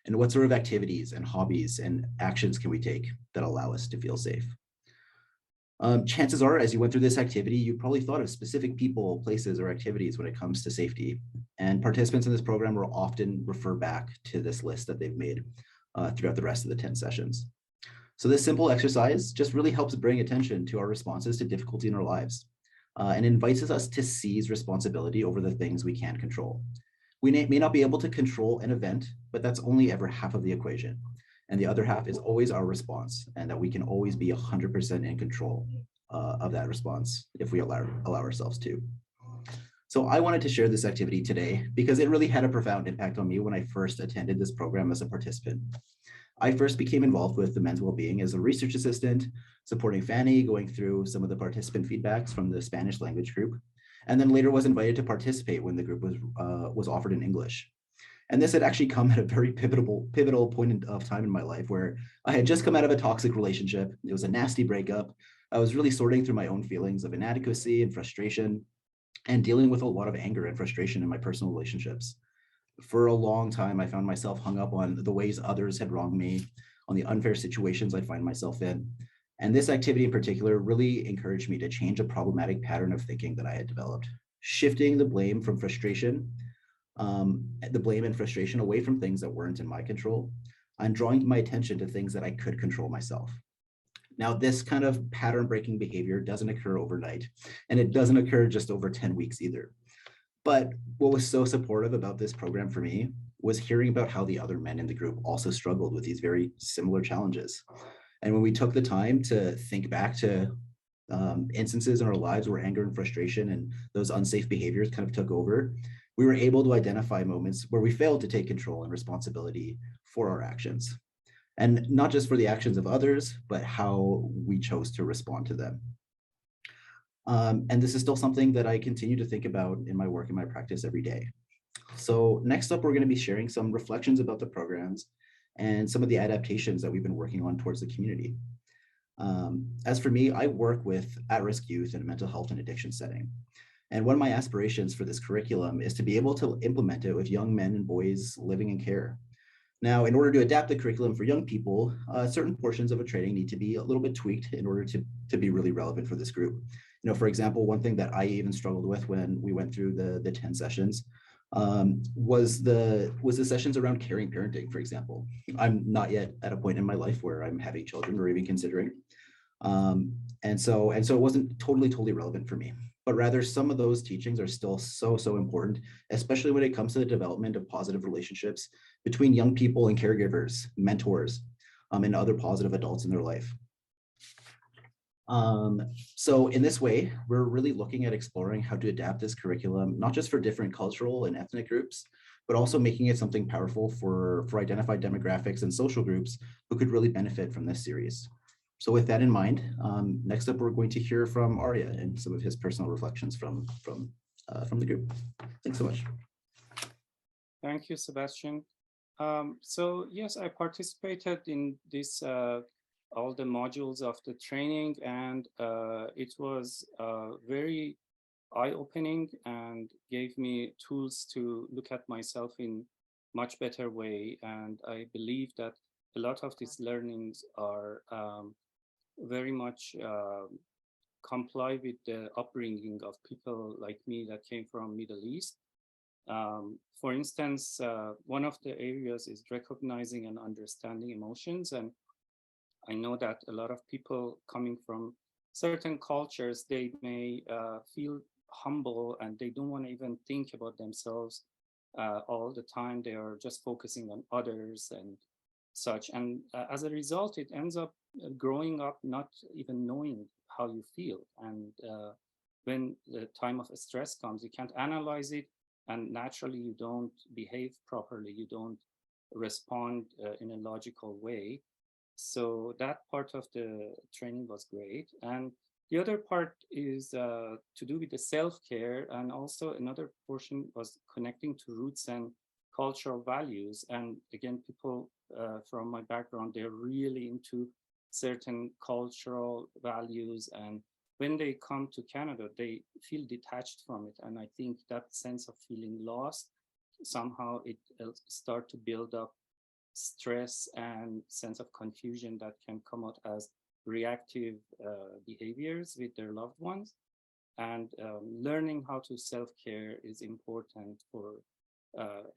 And what sort of activities and hobbies and actions can we take that allow us to feel safe? Chances are, as you went through this activity, you probably thought of specific people, places, or activities when it comes to safety. And participants in this program will often refer back to this list that they've made throughout the rest of the 10 sessions. So this simple exercise just really helps bring attention to our responses to difficulty in our lives. and invites us to seize responsibility over the things we can control. We may not be able to control an event, but that's only ever half of the equation. And the other half is always our response, and that we can always be 100% in control of that response if we allow ourselves to. So I wanted to share this activity today because it really had a profound impact on me when I first attended this program as a participant. I first became involved with the men's well-being as a research assistant, supporting Fanny, going through some of the participant feedbacks from the Spanish language group, and then later was invited to participate when the group was offered in English. And this had actually come at a very pivotal point of time in my life where I had just come out of a toxic relationship. It was a nasty breakup. I was really sorting through my own feelings of inadequacy and frustration and dealing with a lot of anger and frustration in my personal relationships. For a long time, I found myself hung up on the ways others had wronged me, on the unfair situations I find myself in. And this activity in particular really encouraged me to change a problematic pattern of thinking that I had developed, shifting the blame from frustration, the blame and frustration away from things that weren't in my control, and drawing my attention to things that I could control myself. Now, this kind of pattern breaking behavior doesn't occur overnight, and it doesn't occur just over 10 weeks either. But what was so supportive about this program for me was hearing about how the other men in the group also struggled with these very similar challenges. And when we took the time to think back to instances in our lives where anger and frustration and those unsafe behaviors kind of took over, we were able to identify moments where we failed to take control and responsibility for our actions. And not just for the actions of others, but how we chose to respond to them. And this is still something that I continue to think about in my work and my practice every day. So next up, we're going to be sharing some reflections about the programs and some of the adaptations that we've been working on towards the community. As for me, I work with at-risk youth in a mental health and addiction setting. And one of my aspirations for this curriculum is to be able to implement it with young men and boys living in care. Now, in order to adapt the curriculum for young people, certain portions of a training need to be a little bit tweaked in order to be really relevant for this group. You know, for example, one thing that I even struggled with when we went through the 10 sessions was the sessions around caring parenting, for example. I'm not yet at a point in my life where I'm having children or even considering. And so it wasn't totally relevant for me. But rather, some of those teachings are still so important, especially when it comes to the development of positive relationships between young people and caregivers, mentors, and other positive adults in their life. So in this way, we're really looking at exploring how to adapt this curriculum, not just for different cultural and ethnic groups, but also making it something powerful for identified demographics and social groups who could really benefit from this series. So with that in mind, next up, we're going to hear from Arya and some of his personal reflections from the group. Thanks so much. Thank you, Sebastian. So yes, I participated in this all the modules of the training, and it was very eye-opening and gave me tools to look at myself in much better way. And I believe that a lot of these learnings are very much comply with the upbringing of people like me that came from Middle East. For instance, one of the areas is recognizing and understanding emotions. And I know that a lot of people coming from certain cultures, they may feel humble and they don't want to even think about themselves all the time. They are just focusing on others and such. And as a result, it ends up growing up not even knowing how you feel. And when the time of stress comes, you can't analyze it. And naturally, you don't behave properly. You don't respond in a logical way. So that part of the training was great. And the other part is to do with the self-care. And also another portion was connecting to roots and cultural values. And again, people from my background, they're really into certain cultural values. And when they come to Canada, they feel detached from it. And I think that sense of feeling lost, somehow it start to build up stress and sense of confusion that can come out as reactive behaviors with their loved ones. And learning how to self-care is important for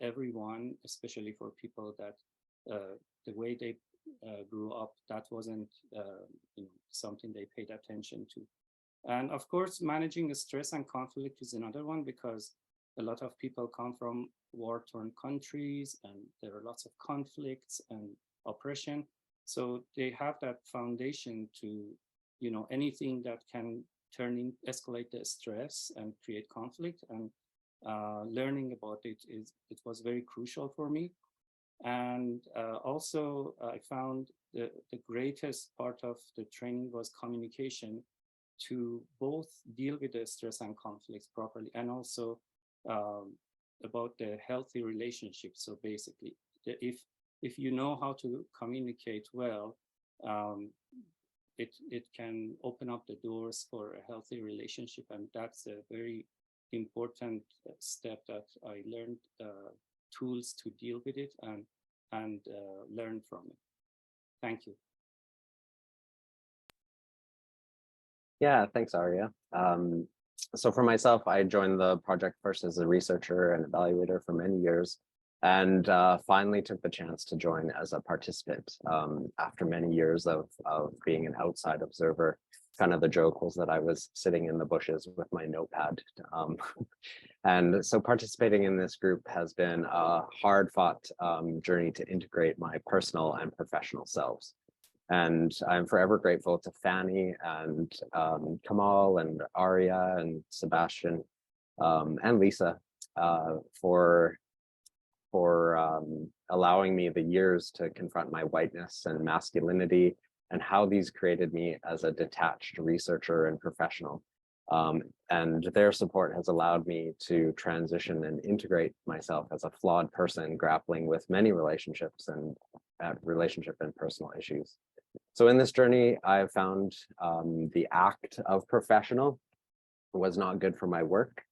everyone, especially for people that the way they grew up, that wasn't something they paid attention to. And of course, managing stress and conflict is another one, because a lot of people come from war-torn countries and there are lots of conflicts and oppression. So they have that foundation to, anything that can escalate the stress and create conflict. And learning about it was very crucial for me. And also I found the greatest part of the training was communication, to both deal with the stress and conflicts properly, and also about the healthy relationships. So basically, if you know how to communicate well, it can open up the doors for a healthy relationship, and that's a very important step that I learned tools to deal with it and learn from it. Thank you. Yeah, thanks, Arya. So for myself, I joined the project first as a researcher and evaluator for many years, and finally took the chance to join as a participant after many years of being an outside observer. Kind of the joke was that I was sitting in the bushes with my notepad. And so participating in this group has been a hard-fought journey to integrate my personal and professional selves. And I'm forever grateful to Fanny and Kamal and Arya and Sebastian and Lisa for allowing me the years to confront my whiteness and masculinity, and how these created me as a detached researcher and professional. And their support has allowed me to transition and integrate myself as a flawed person grappling with many relationships and relationship and personal issues. So in this journey, I've found the act of professional was not good for my work.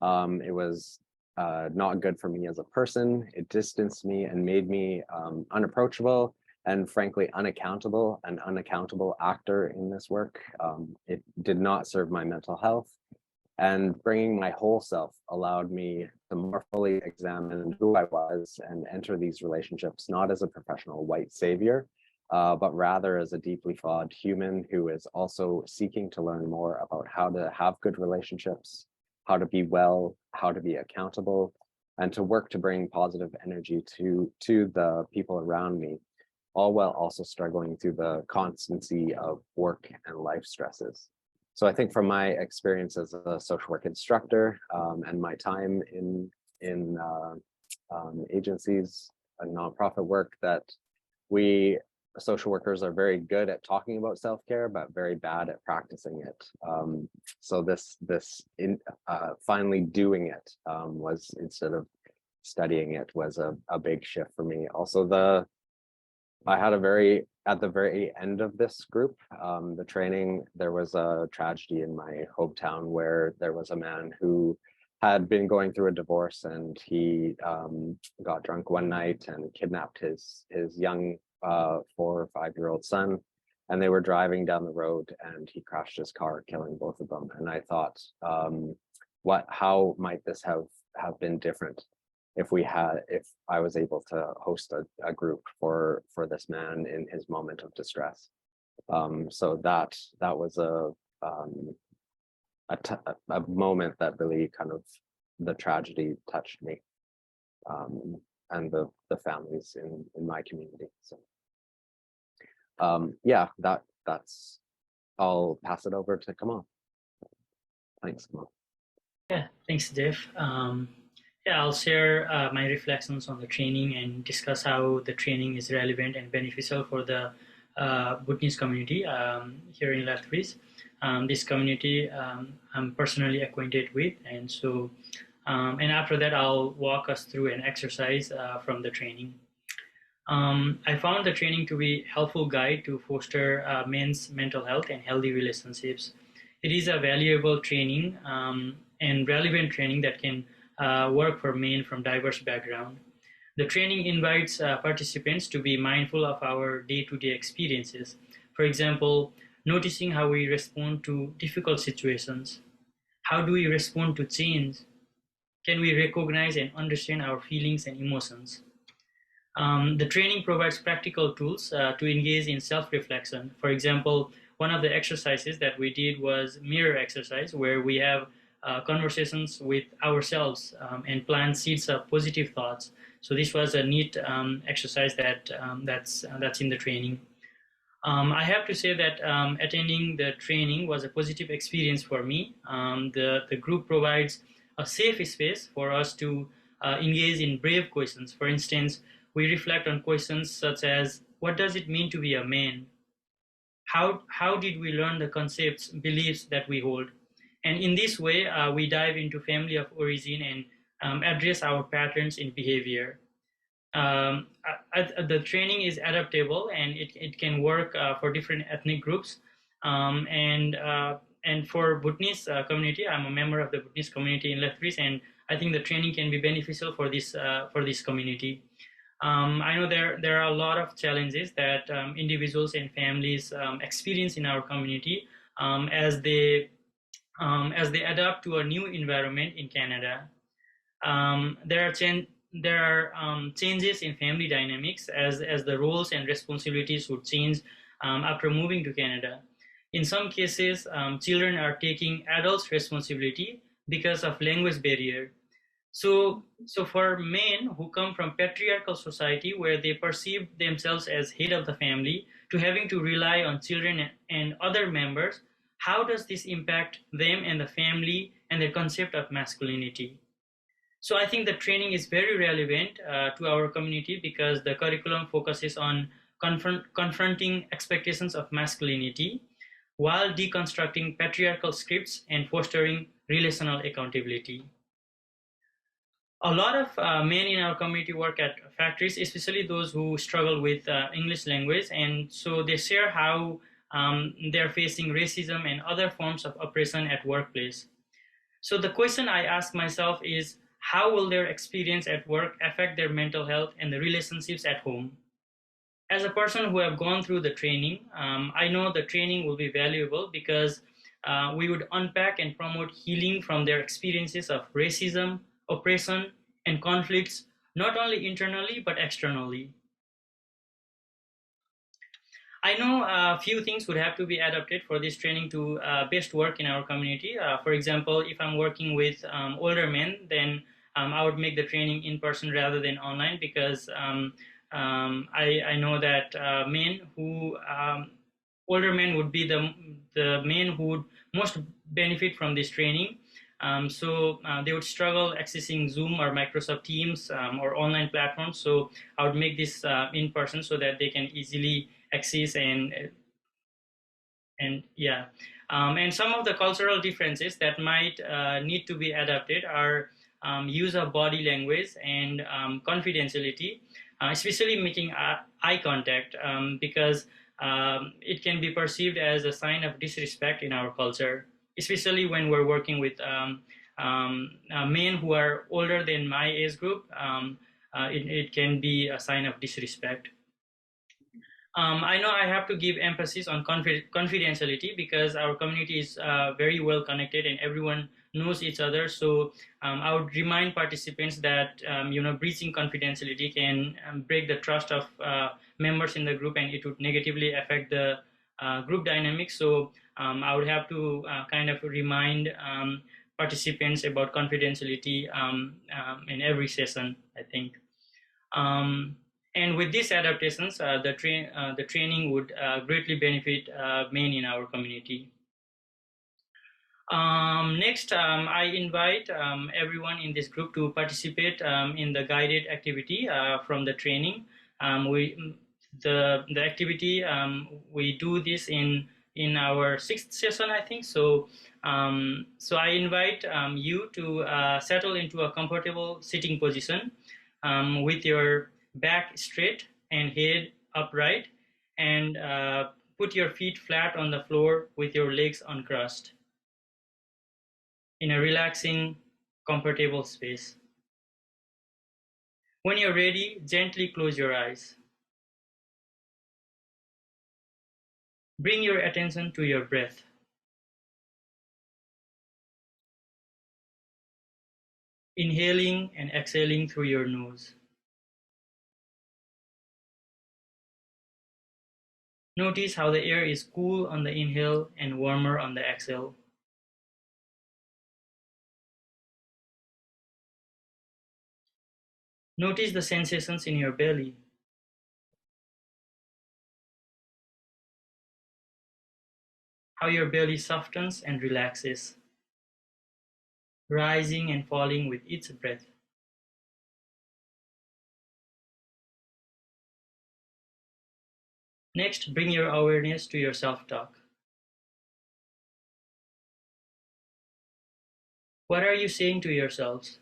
It was not good for me as a person. It distanced me and made me unapproachable and frankly unaccountable, an unaccountable actor in this work. It did not serve my mental health, and bringing my whole self allowed me to more fully examine who I was and enter these relationships not as a professional white savior, but rather as a deeply flawed human who is also seeking to learn more about how to have good relationships, how to be well, how to be accountable, and to work to bring positive energy to the people around me, all while also struggling through the constancy of work and life stresses. So I think from my experience as a social work instructor and my time in agencies and nonprofit work, that we social workers are very good at talking about self-care, but very bad at practicing it. So finally doing it was, instead of studying it, was a big shift for me. Also, I had at the very end of this group, the training, there was a tragedy in my hometown where there was a man who had been going through a divorce, and he got drunk one night and kidnapped his young 4 or 5-year-old son, and they were driving down the road and he crashed his car, killing both of them. And I thought, how might this have been different if I was able to host a group for this man in his moment of distress. So that was a moment that really kind of, the tragedy touched me, and the families in my community. So yeah, that's, I'll pass it over to Kamal. Thanks, Kamal. Yeah, thanks, Dev. Yeah, I'll share my reflections on the training and discuss how the training is relevant and beneficial for the Bhutanese community here in Lathris. This community I'm personally acquainted with, and so and after that I'll walk us through an exercise from the training. I found the training to be a helpful guide to foster men's mental health and healthy relationships. It is a valuable training and relevant training that can work for men from diverse backgrounds. The training invites participants to be mindful of our day-to-day experiences. For example, noticing how we respond to difficult situations. How do we respond to change? Can we recognize and understand our feelings and emotions? The training provides practical tools to engage in self-reflection. For example, one of the exercises that we did was mirror exercise, where we have conversations with ourselves and plant seeds of positive thoughts. So this was a neat exercise that's in the training. I have to say that attending the training was a positive experience for me. The group provides a safe space for us to engage in brave questions. For instance, we reflect on questions such as, what does it mean to be a man? How did we learn the concepts, beliefs that we hold? And in this way, we dive into family of origin and address our patterns in behavior. The training is adaptable, and it can work for different ethnic groups. And for Bhutanese community, I'm a member of the Bhutanese community in Lethbridge, and I think the training can be beneficial for this community. I know there are a lot of challenges that individuals and families experience in our community as they adapt to a new environment in Canada. There are changes in family dynamics as the roles and responsibilities would change after moving to Canada. In some cases, children are taking adults' responsibility because of language barrier. So for men who come from patriarchal society where they perceive themselves as head of the family to having to rely on children and other members, how does this impact them and the family and their concept of masculinity? So I think the training is very relevant to our community because the curriculum focuses on confronting expectations of masculinity while deconstructing patriarchal scripts and fostering relational accountability. A lot of men in our community work at factories, especially those who struggle with English language, and so they share how they're facing racism and other forms of oppression at workplace. So the question I ask myself is, how will their experience at work affect their mental health and the relationships at home? As a person who have gone through the training, I know the training will be valuable because we would unpack and promote healing from their experiences of racism, oppression, and conflicts, not only internally, but externally. I know a few things would have to be adapted for this training to best work in our community. For example, if I'm working with older men, then I would make the training in person rather than online because I know that older men would be the men who would most benefit from this training. So they would struggle accessing Zoom or Microsoft Teams or online platforms. So I would make this in person so that they can easily access and some of the cultural differences that might need to be adapted are use of body language and confidentiality, especially making eye contact because it can be perceived as a sign of disrespect in our culture, especially when we're working with men who are older than my age group. It can be a sign of disrespect. I know I have to give emphasis on confidentiality because our community is very well connected and everyone knows each other. So I would remind participants that breaching confidentiality can break the trust of members in the group, and it would negatively affect the group dynamics. So I would have to kind of remind participants about confidentiality in every session, I think. And with these adaptations, the training would greatly benefit men in our community. Next, I invite everyone in this group to participate in the guided activity from the training. The activity, we do this in our 6th session, I think. So I invite you to settle into a comfortable sitting position with your back straight and head upright, and put your feet flat on the floor with your legs uncrossed in a relaxing, comfortable space. When you're ready, gently close your eyes. Bring your attention to your breath. Inhaling and exhaling through your nose. Notice how the air is cool on the inhale and warmer on the exhale. Notice the sensations in your belly. How your belly softens and relaxes, rising and falling with each breath. Next, bring your awareness to your self-talk. What are you saying to yourselves?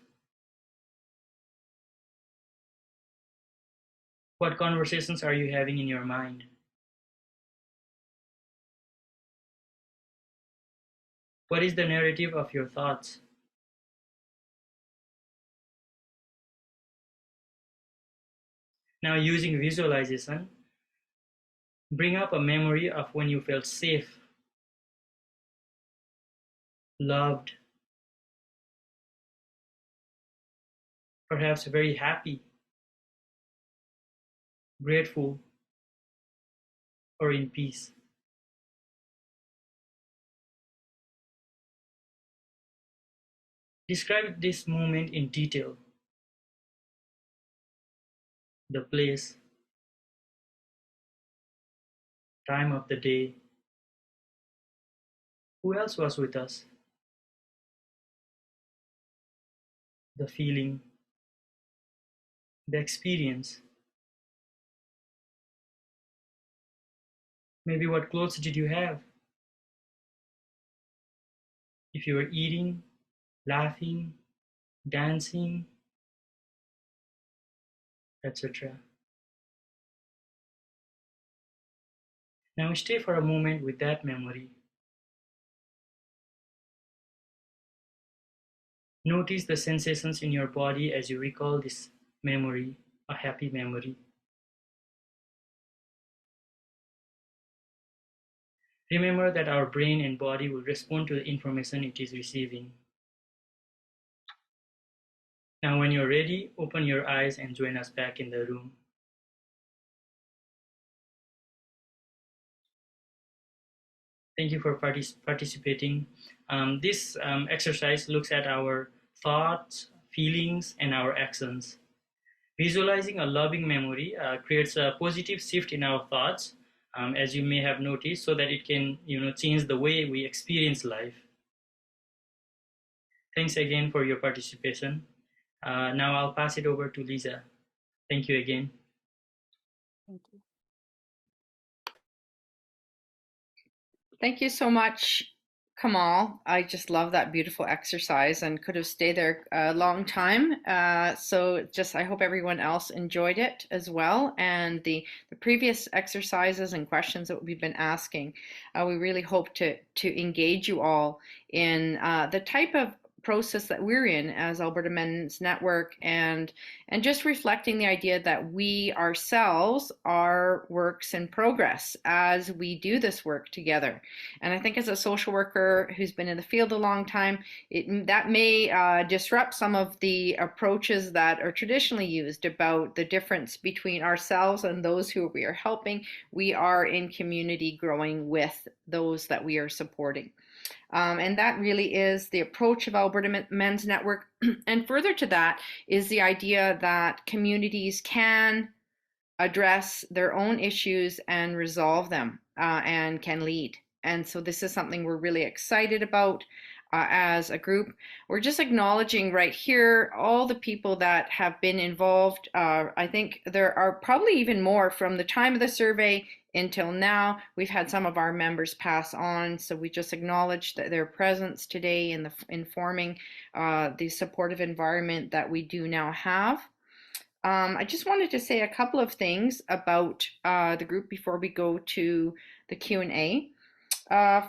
What conversations are you having in your mind? What is the narrative of your thoughts? Now, using visualization, bring up a memory of when you felt safe, loved, perhaps very happy, grateful, or in peace. Describe this moment in detail. The place, time of the day. Who else was with us? The feeling, the experience. Maybe what clothes did you have? If you were eating, laughing, dancing, etc. Now stay for a moment with that memory. Notice the sensations in your body as you recall this memory, a happy memory. Remember that our brain and body will respond to the information it is receiving. Now, when you're ready, open your eyes and join us back in the room. Thank you for participating. This exercise looks at our thoughts, feelings, and our actions. Visualizing a loving memory creates a positive shift in our thoughts, as you may have noticed, so that it can change the way we experience life. Thanks again for your participation. Now I'll pass it over to Lisa. Thank you again. Thank you. Thank you so much, Kamal. I just love that beautiful exercise and could have stayed there a long time. So I hope everyone else enjoyed it as well. And the previous exercises and questions that we've been asking, we really hope to engage you all in the type of process that we're in as Alberta Men's Network, and just reflecting the idea that we ourselves are works in progress as we do this work together. And I think as a social worker who's been in the field a long time, that may disrupt some of the approaches that are traditionally used about the difference between ourselves and those who we are helping. We are in community growing with those that we are supporting. And that really is the approach of Alberta Men's Network. And further to that is the idea that communities can address their own issues and resolve them and can lead. And so this is something we're really excited about as a group. We're just acknowledging right here all the people that have been involved. I think there are probably even more from the time of the survey until now. We've had some of our members pass on, so we just acknowledge their presence today in informing the supportive environment that we do now have. I just wanted to say a couple of things about the group before we go to the Q&A.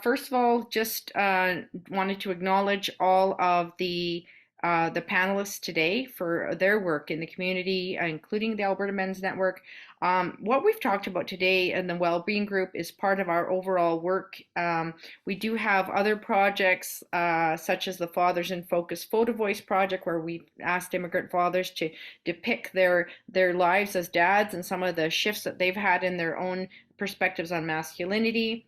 First of all, just wanted to acknowledge all of the the panelists today for their work in the community, including the Alberta Men's Network. What we've talked about today in the Wellbeing Group is part of our overall work. We do have other projects such as the Fathers in Focus Photo Voice project, where we've asked immigrant fathers to depict their lives as dads and some of the shifts that they've had in their own perspectives on masculinity.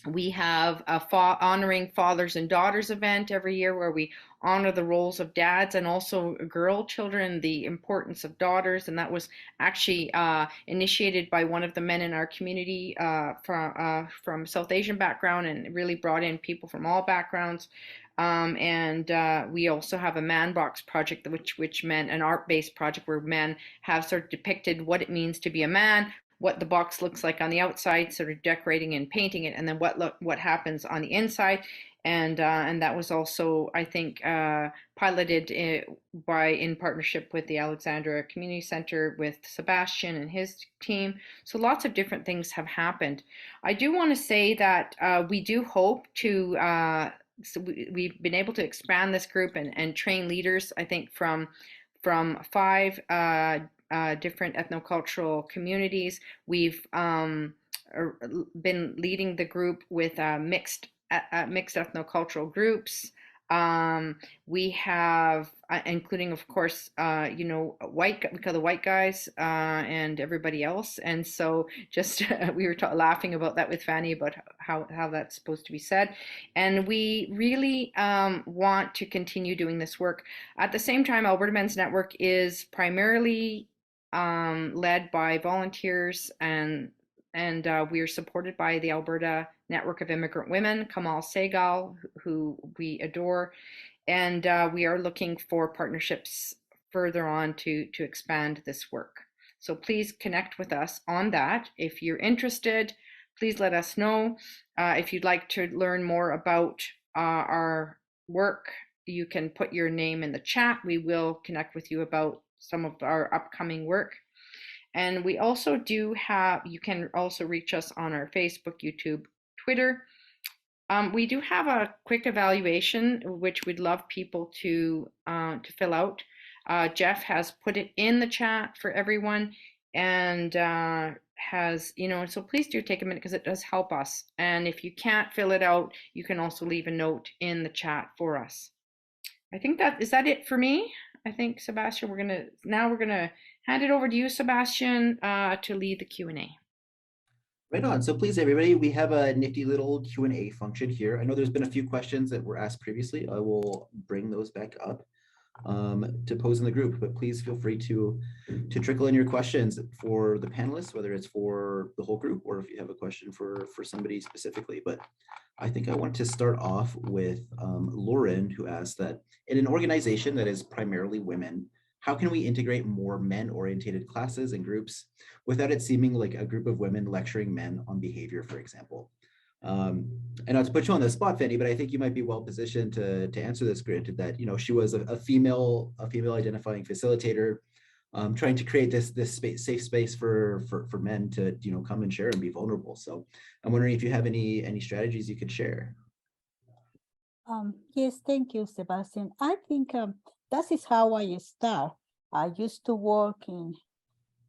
We have a honoring fathers and daughters event every year, where we honor the roles of dads and also girl children, the importance of daughters. And that was actually initiated by one of the men in our community from South Asian background, and really brought in people from all backgrounds. We also have a man box project, which men, an art-based project where men have sort of depicted what it means to be a man, what the box looks like on the outside, sort of decorating and painting it, and then what happens on the inside. And that was also, I think, piloted in partnership with the Alexandra Community Center with Sebastian and his team. So lots of different things have happened. I do want to say that we do hope to, so we've been able to expand this group and train leaders, I think, from 5 different ethnocultural communities. We've been leading the group with mixed ethnocultural groups. We have, including, of course, we call the white guys and everybody else. And so just we were laughing about that with Fanny, about how that's supposed to be said. And we really want to continue doing this work. At the same time, Alberta Men's Network is primarily led by volunteers, and we are supported by the Alberta Network of Immigrant Women, Kamal Segal, who we adore, and we are looking for partnerships further on to expand this work. So please connect with us on that. If you're interested, please let us know. If you'd like to learn more about our work, you can put your name in the chat. We will connect with you about some of our upcoming work. And we also do have, you can also reach us on our Facebook, YouTube, Twitter. We do have a quick evaluation, which we'd love people to fill out. Jeff has put it in the chat for everyone, and so please do take a minute, because it does help us. And if you can't fill it out, you can also leave a note in the chat for us. I think is that it for me? I think, Sebastian, we're gonna hand it over to you, Sebastian, to lead the Q&A. Right on. So please, everybody, we have a nifty little Q&A function here. I know there's been a few questions that were asked previously. I will bring those back up to pose in the group, but please feel free to trickle in your questions for the panelists, whether it's for the whole group or if you have a question for somebody specifically. But I think I want to start off with Lauren, who asked that in an organization that is primarily women, how can we integrate more men-oriented classes and groups without it seeming like a group of women lecturing men on behavior, for example? And not to put you on the spot, Fanny, but I think you might be well positioned to answer this, granted that, she was a female identifying facilitator, trying to create this safe space for men to come and share and be vulnerable. So I'm wondering if you have any strategies you could share. Yes, thank you, Sebastian. I think that is how I start. I used to work in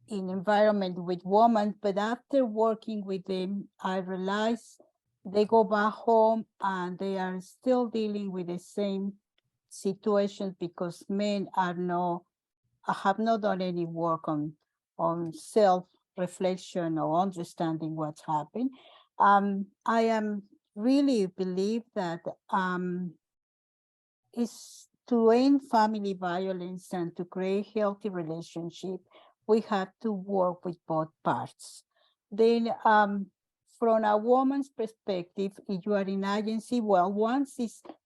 environment with women, but after working with them, I realized they go back home and they are still dealing with the same situations because men have not done any work on self-reflection or understanding what's happened. I am really believe that is to end family violence and to create healthy relationship, we have to work with both parts. Then from a woman's perspective, if you are in agency, well, once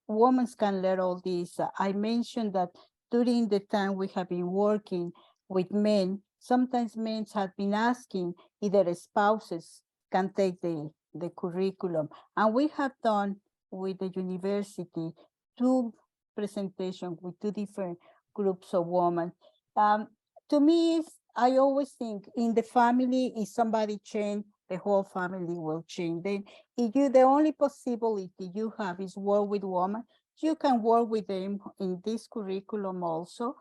women can learn all this. I mentioned that during the time we have been working with men, sometimes men have been asking if their spouses can take the curriculum. And we have done with the university 2 presentations with 2 different groups of women. To me, I always think in the family, if somebody change, the whole family will change. Then if the only possibility you have is work with women, you can work with them in this curriculum also,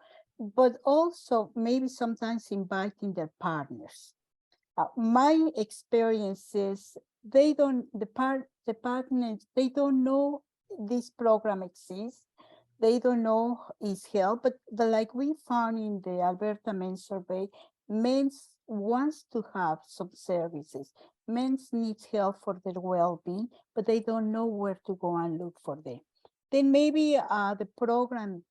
but also maybe sometimes inviting their partners. My experience is the partners, they don't know this program exists. They don't know its help, but like we found in the Alberta Men survey, men wants to have some services. Men needs help for their well-being, but they don't know where to go and look for them. Then maybe the program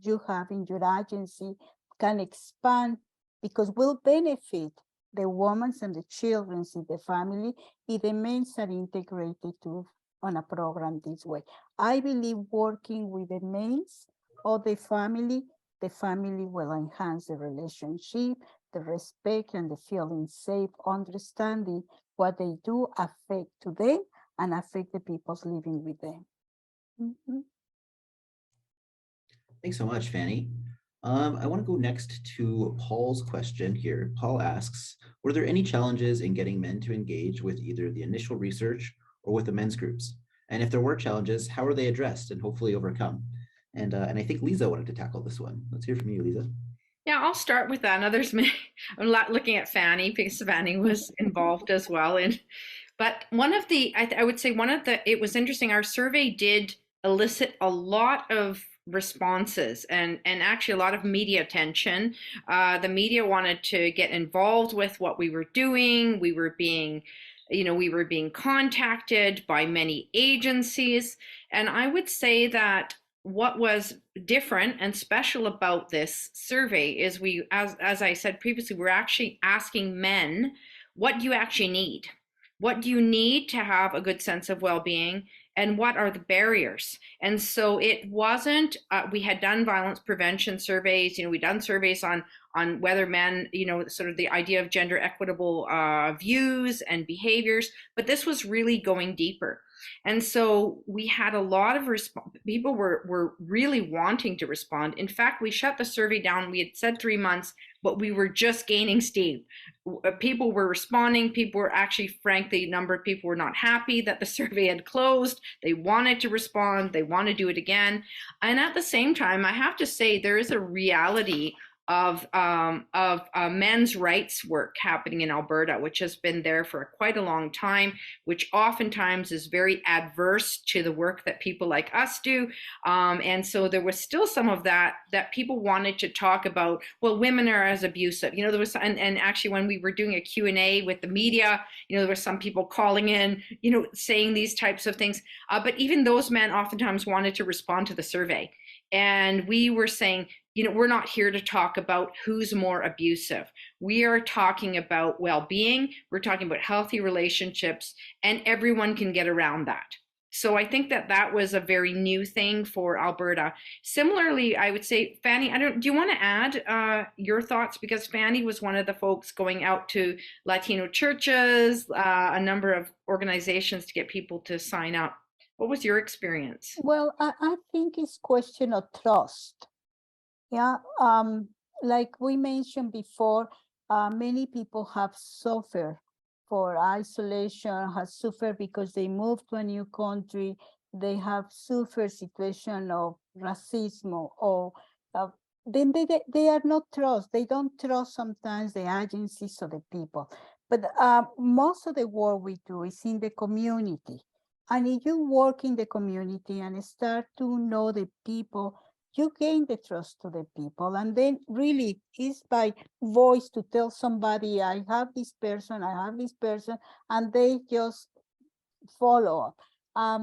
you have in your agency can expand because will benefit the women and the children in the family if the men are integrated to on a program this way. I believe working with the men or the family will enhance the relationship, the respect and the feeling safe, understanding what they do affect to them and affect the people living with them. Mm-hmm. Thanks so much, Fanny. I want to go next to Paul's question here. Paul asks, were there any challenges in getting men to engage with either the initial research or with the men's groups? And if there were challenges, how are they addressed and hopefully overcome? And I think Lisa wanted to tackle this one. Let's hear from you, Lisa. Yeah, I'll start with that. Others may, I'm not looking at Fanny because Fanny was involved as well. But one of the, I would say it was interesting. Our survey did elicit a lot of responses and actually a lot of media attention. The media wanted to get involved with what we were doing. We were being contacted by many agencies. And I would say that what was different and special about this survey is as I said previously, we're actually asking men, what do you actually need? What do you need to have a good sense of well-being? And what are the barriers? And so it wasn't, we had done violence prevention surveys, we'd done surveys on whether men, sort of the idea of gender equitable views and behaviors, but this was really going deeper. And so we had a lot of people were really wanting to respond. In fact, we shut the survey down. We had said 3 months, but we were just gaining steam. People were responding. People were actually, frankly, a number of people were not happy that the survey had closed. They wanted to respond. They want to do it again. And at the same time, I have to say there is a reality of men's rights work happening in Alberta, which has been there for quite a long time, which oftentimes is very adverse to the work that people like us do. And so there was still some of that people wanted to talk about, well, women are as abusive. There was, and actually when we were doing a Q&A with the media, there were some people calling in, saying these types of things. But even those men oftentimes wanted to respond to the survey. And we were saying, we're not here to talk about who's more abusive. We are talking about well-being. We're talking about healthy relationships, and everyone can get around that. So I think that was a very new thing for Alberta. Similarly, I would say, Fanny, do you want to add your thoughts? Because Fanny was one of the folks going out to Latino churches, a number of organizations to get people to sign up. What was your experience? Well, I think it's question of trust. Yeah, like we mentioned before, many people have suffered for isolation, have suffered because they moved to a new country. They have suffered situation of racism or then they are not trust. They don't trust sometimes the agencies or the people. But most of the work we do is in the community. And if you work in the community and start to know the people, you gain the trust to the people. And then really it's by voice to tell somebody, I have this person, and they just follow up.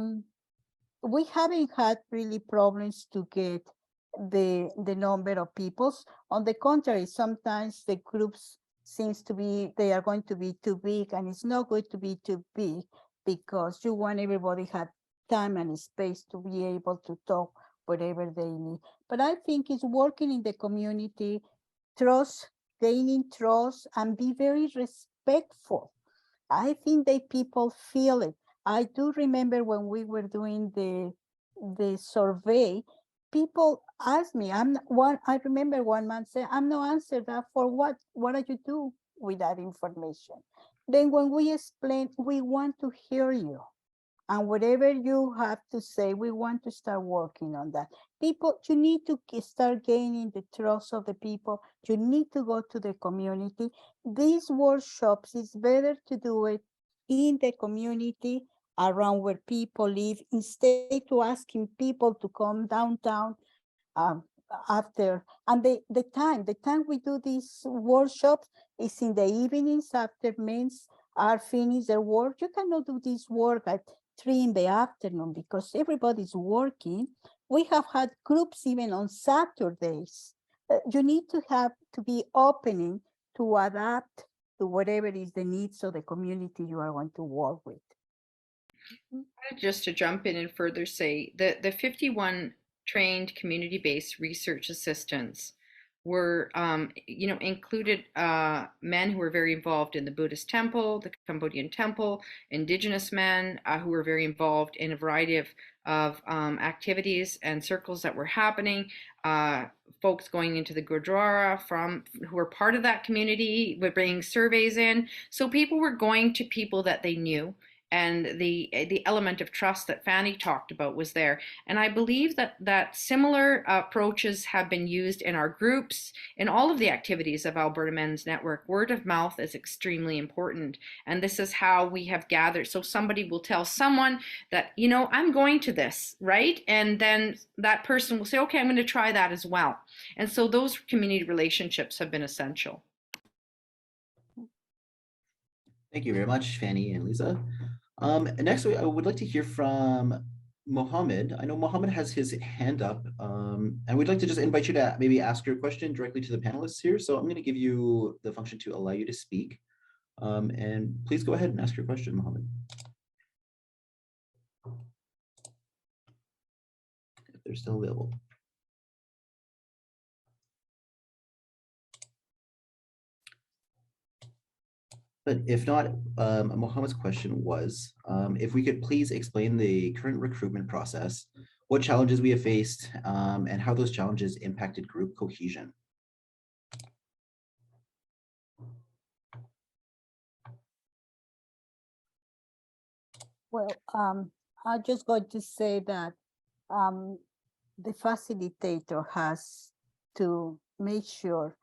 We haven't had really problems to get the number of people. On the contrary, sometimes the groups seems to be, they are going to be too big, and it's not going to be too big because you want everybody have time and space to be able to talk whatever they need. But I think it's working in the community, trust, gaining trust, and be very respectful. I think that people feel it. I do remember when we were doing the survey, people asked me, I remember one man said, I'm not answered that for what? What do you do with that information? Then when we explain, we want to hear you. And whatever you have to say, we want to start working on that. People, you need to start gaining the trust of the people. You need to go to the community. These workshops, it's better to do it in the community around where people live, instead to asking people to come downtown after. And the time we do these workshops is in the evenings after men are finished their work. You cannot do this work at 3 in the afternoon because everybody's working. We have had groups even on Saturdays. You need to have to be opening to adapt to whatever is the needs of the community you are going to work with. Just to jump in and further say that the 51 trained community-based research assistants were, included men who were very involved in the Buddhist temple, the Cambodian temple, indigenous men who were very involved in a variety of activities and circles that were happening, folks going into the Gurdwara who were part of that community, were bringing surveys in. So people were going to people that they knew. And the element of trust that Fanny talked about was there. And I believe that similar approaches have been used in our groups, in all of the activities of Alberta Men's Network. Word of mouth is extremely important. And this is how we have gathered. So somebody will tell someone that, I'm going to this, right? And then that person will say, okay, I'm going to try that as well. And so those community relationships have been essential. Thank you very much, Fanny and Lisa. Next, I would like to hear from Mohammed. I know Mohammed has his hand up, and we'd like to just invite you to maybe ask your question directly to the panelists here. So I'm going to give you the function to allow you to speak. And please go ahead and ask your question, Mohammed. If they're still available. But if not, Mohammed's question was, if we could please explain the current recruitment process, what challenges we have faced, and how those challenges impacted group cohesion. Well, I'm just going to say that the facilitator has to make sure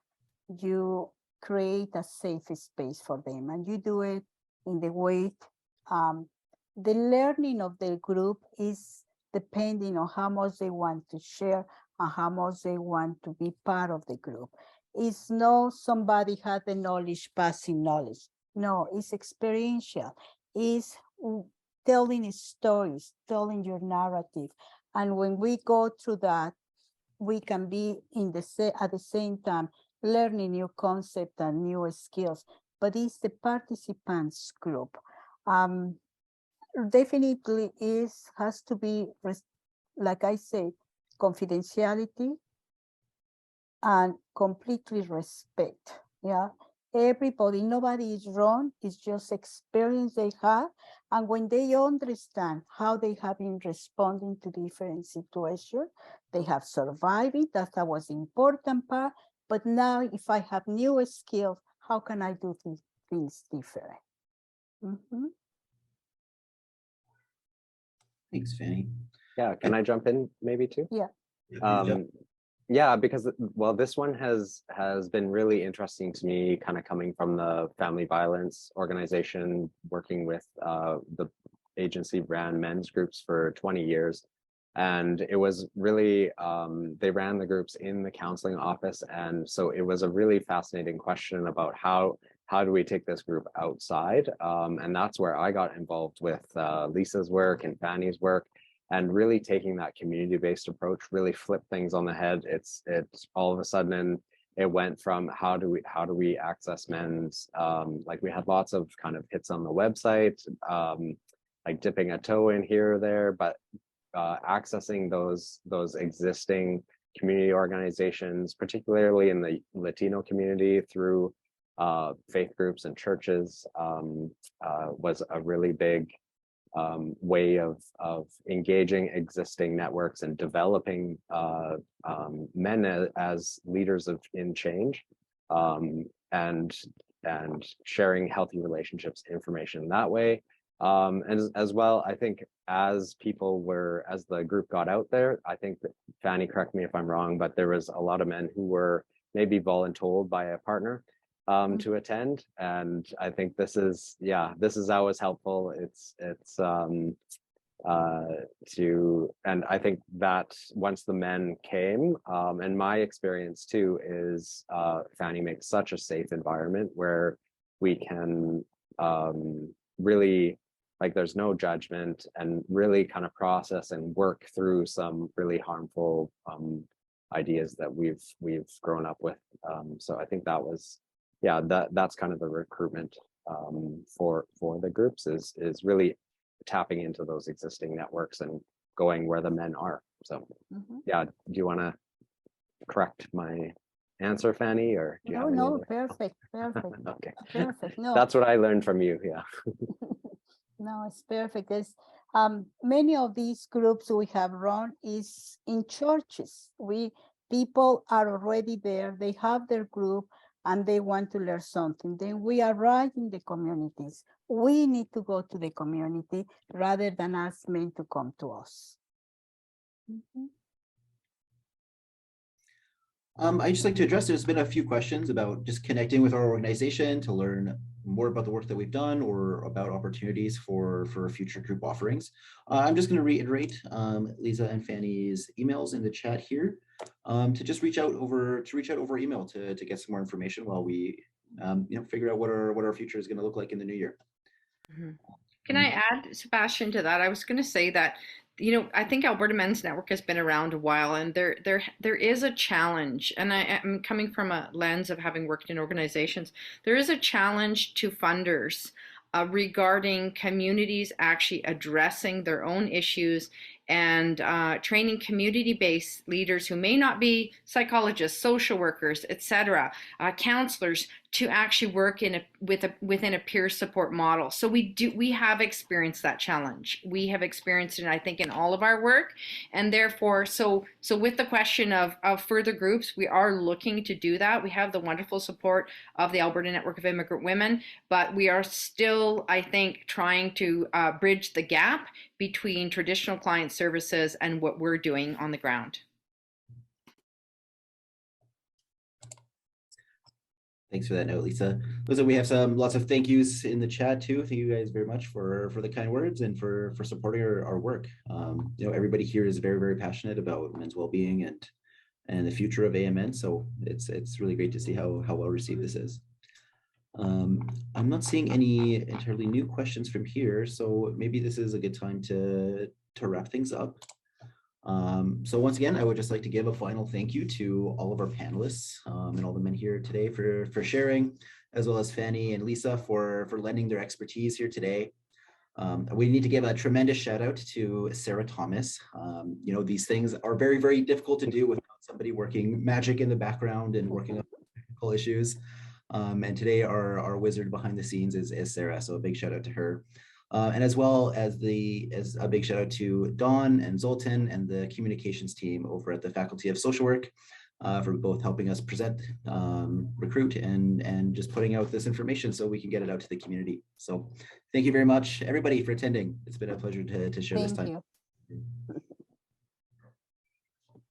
you create a safe space for them, and you do it in the way the learning of the group is depending on how much they want to share and how much they want to be part of the group. It's not somebody had the knowledge, passing knowledge. No, it's experiential. It's telling stories, telling your narrative. And when we go through that, we can be at the same time learning new concepts and new skills, but it's the participants group. Definitely has to be, like I said, confidentiality and completely respect. Yeah, everybody, nobody is wrong. It's just experience they have. And when they understand how they have been responding to different situations, they have survived it. That was the important part. But now if I have new skills, how can I do things different? Mm-hmm. Thanks, Fanny. Yeah, can I jump in maybe too? Yeah. Yeah, because, well, this one has been really interesting to me, kind of coming from the family violence organization, working with the agency ran men's groups for 20 years. And it was really, they ran the groups in the counseling office. And so it was a really fascinating question about how do we take this group outside? And that's where I got involved with Lisa's work and Fanny's work. And really taking that community-based approach really flipped things on the head. It's all of a sudden it went from how do we access men's, like we had lots of kind of hits on the website, like dipping a toe in here or there, but accessing those existing community organizations, particularly in the Latino community through faith groups and churches, was a really big way of engaging existing networks and developing men as leaders in change, and sharing healthy relationships information that way. And as well, I think as the group got out there, I think that, Fanny, correct me if I'm wrong, but there was a lot of men who were maybe voluntold by a partner to attend. And I think this is always helpful. And I think that once the men came, and my experience too is Fanny makes such a safe environment where we can really, like, there's no judgment, and really kind of process and work through some really harmful ideas that we've grown up with. So I think that was, that's kind of the recruitment for the groups is really tapping into those existing networks and going where the men are. So do you want to correct my answer, Fanny, or do you have any other? Perfect. Okay, Perfect. No, that's what I learned from you. Yeah. no, it's perfect. It's, many of these groups we have run is in churches. People are already there, they have their group and they want to learn something. Then we arrive in the communities. We need to go to the community rather than ask men to come to us. I'd just like to address, there's been a few questions about just connecting with our organization to learn more about the work that we've done or about opportunities for future group offerings. I'm just going to reiterate Lisa and Fanny's emails in the chat here to just reach out over email to get some more information while we figure out what our future is going to look like in the new year. Can I add, Sebastian, to that? I was going to say that, I think Alberta Men's Network has been around a while, and there is a challenge, and I'm coming from a lens of having worked in organizations. There is a challenge to funders regarding communities actually addressing their own issues and training community-based leaders who may not be psychologists, social workers, etc., counselors, to actually work within a peer support model. So we have experienced that challenge. We have experienced it, I think, in all of our work, and therefore, so with the question of further groups, we are looking to do that. We have the wonderful support of the Alberta Network of Immigrant Women, but we are still, I think, trying to bridge the gap between traditional client services and what we're doing on the ground. Thanks for that note, Lisa. Listen, we have lots of thank yous in the chat too. Thank you guys very much for the kind words and for supporting our work. Everybody here is very, very passionate about men's well-being and the future of AMN. So it's really great to see how well received this is. I'm not seeing any entirely new questions from here, so maybe this is a good time to wrap things up. So once again, I would just like to give a final thank you to all of our panelists and all the men here today for sharing, as well as Fanny and Lisa for lending their expertise here today. We need to give a tremendous shout out to Sarah Thomas. These things are very, very difficult to do without somebody working magic in the background and working on technical issues. And today our wizard behind the scenes is Sarah, so a big shout out to her. And as well as a big shout out to Dawn and Zoltan and the communications team over at the Faculty of Social Work for both helping us present, recruit, and just putting out this information so we can get it out to the community. So thank you very much, everybody, for attending. It's been a pleasure to share this time. Thank you.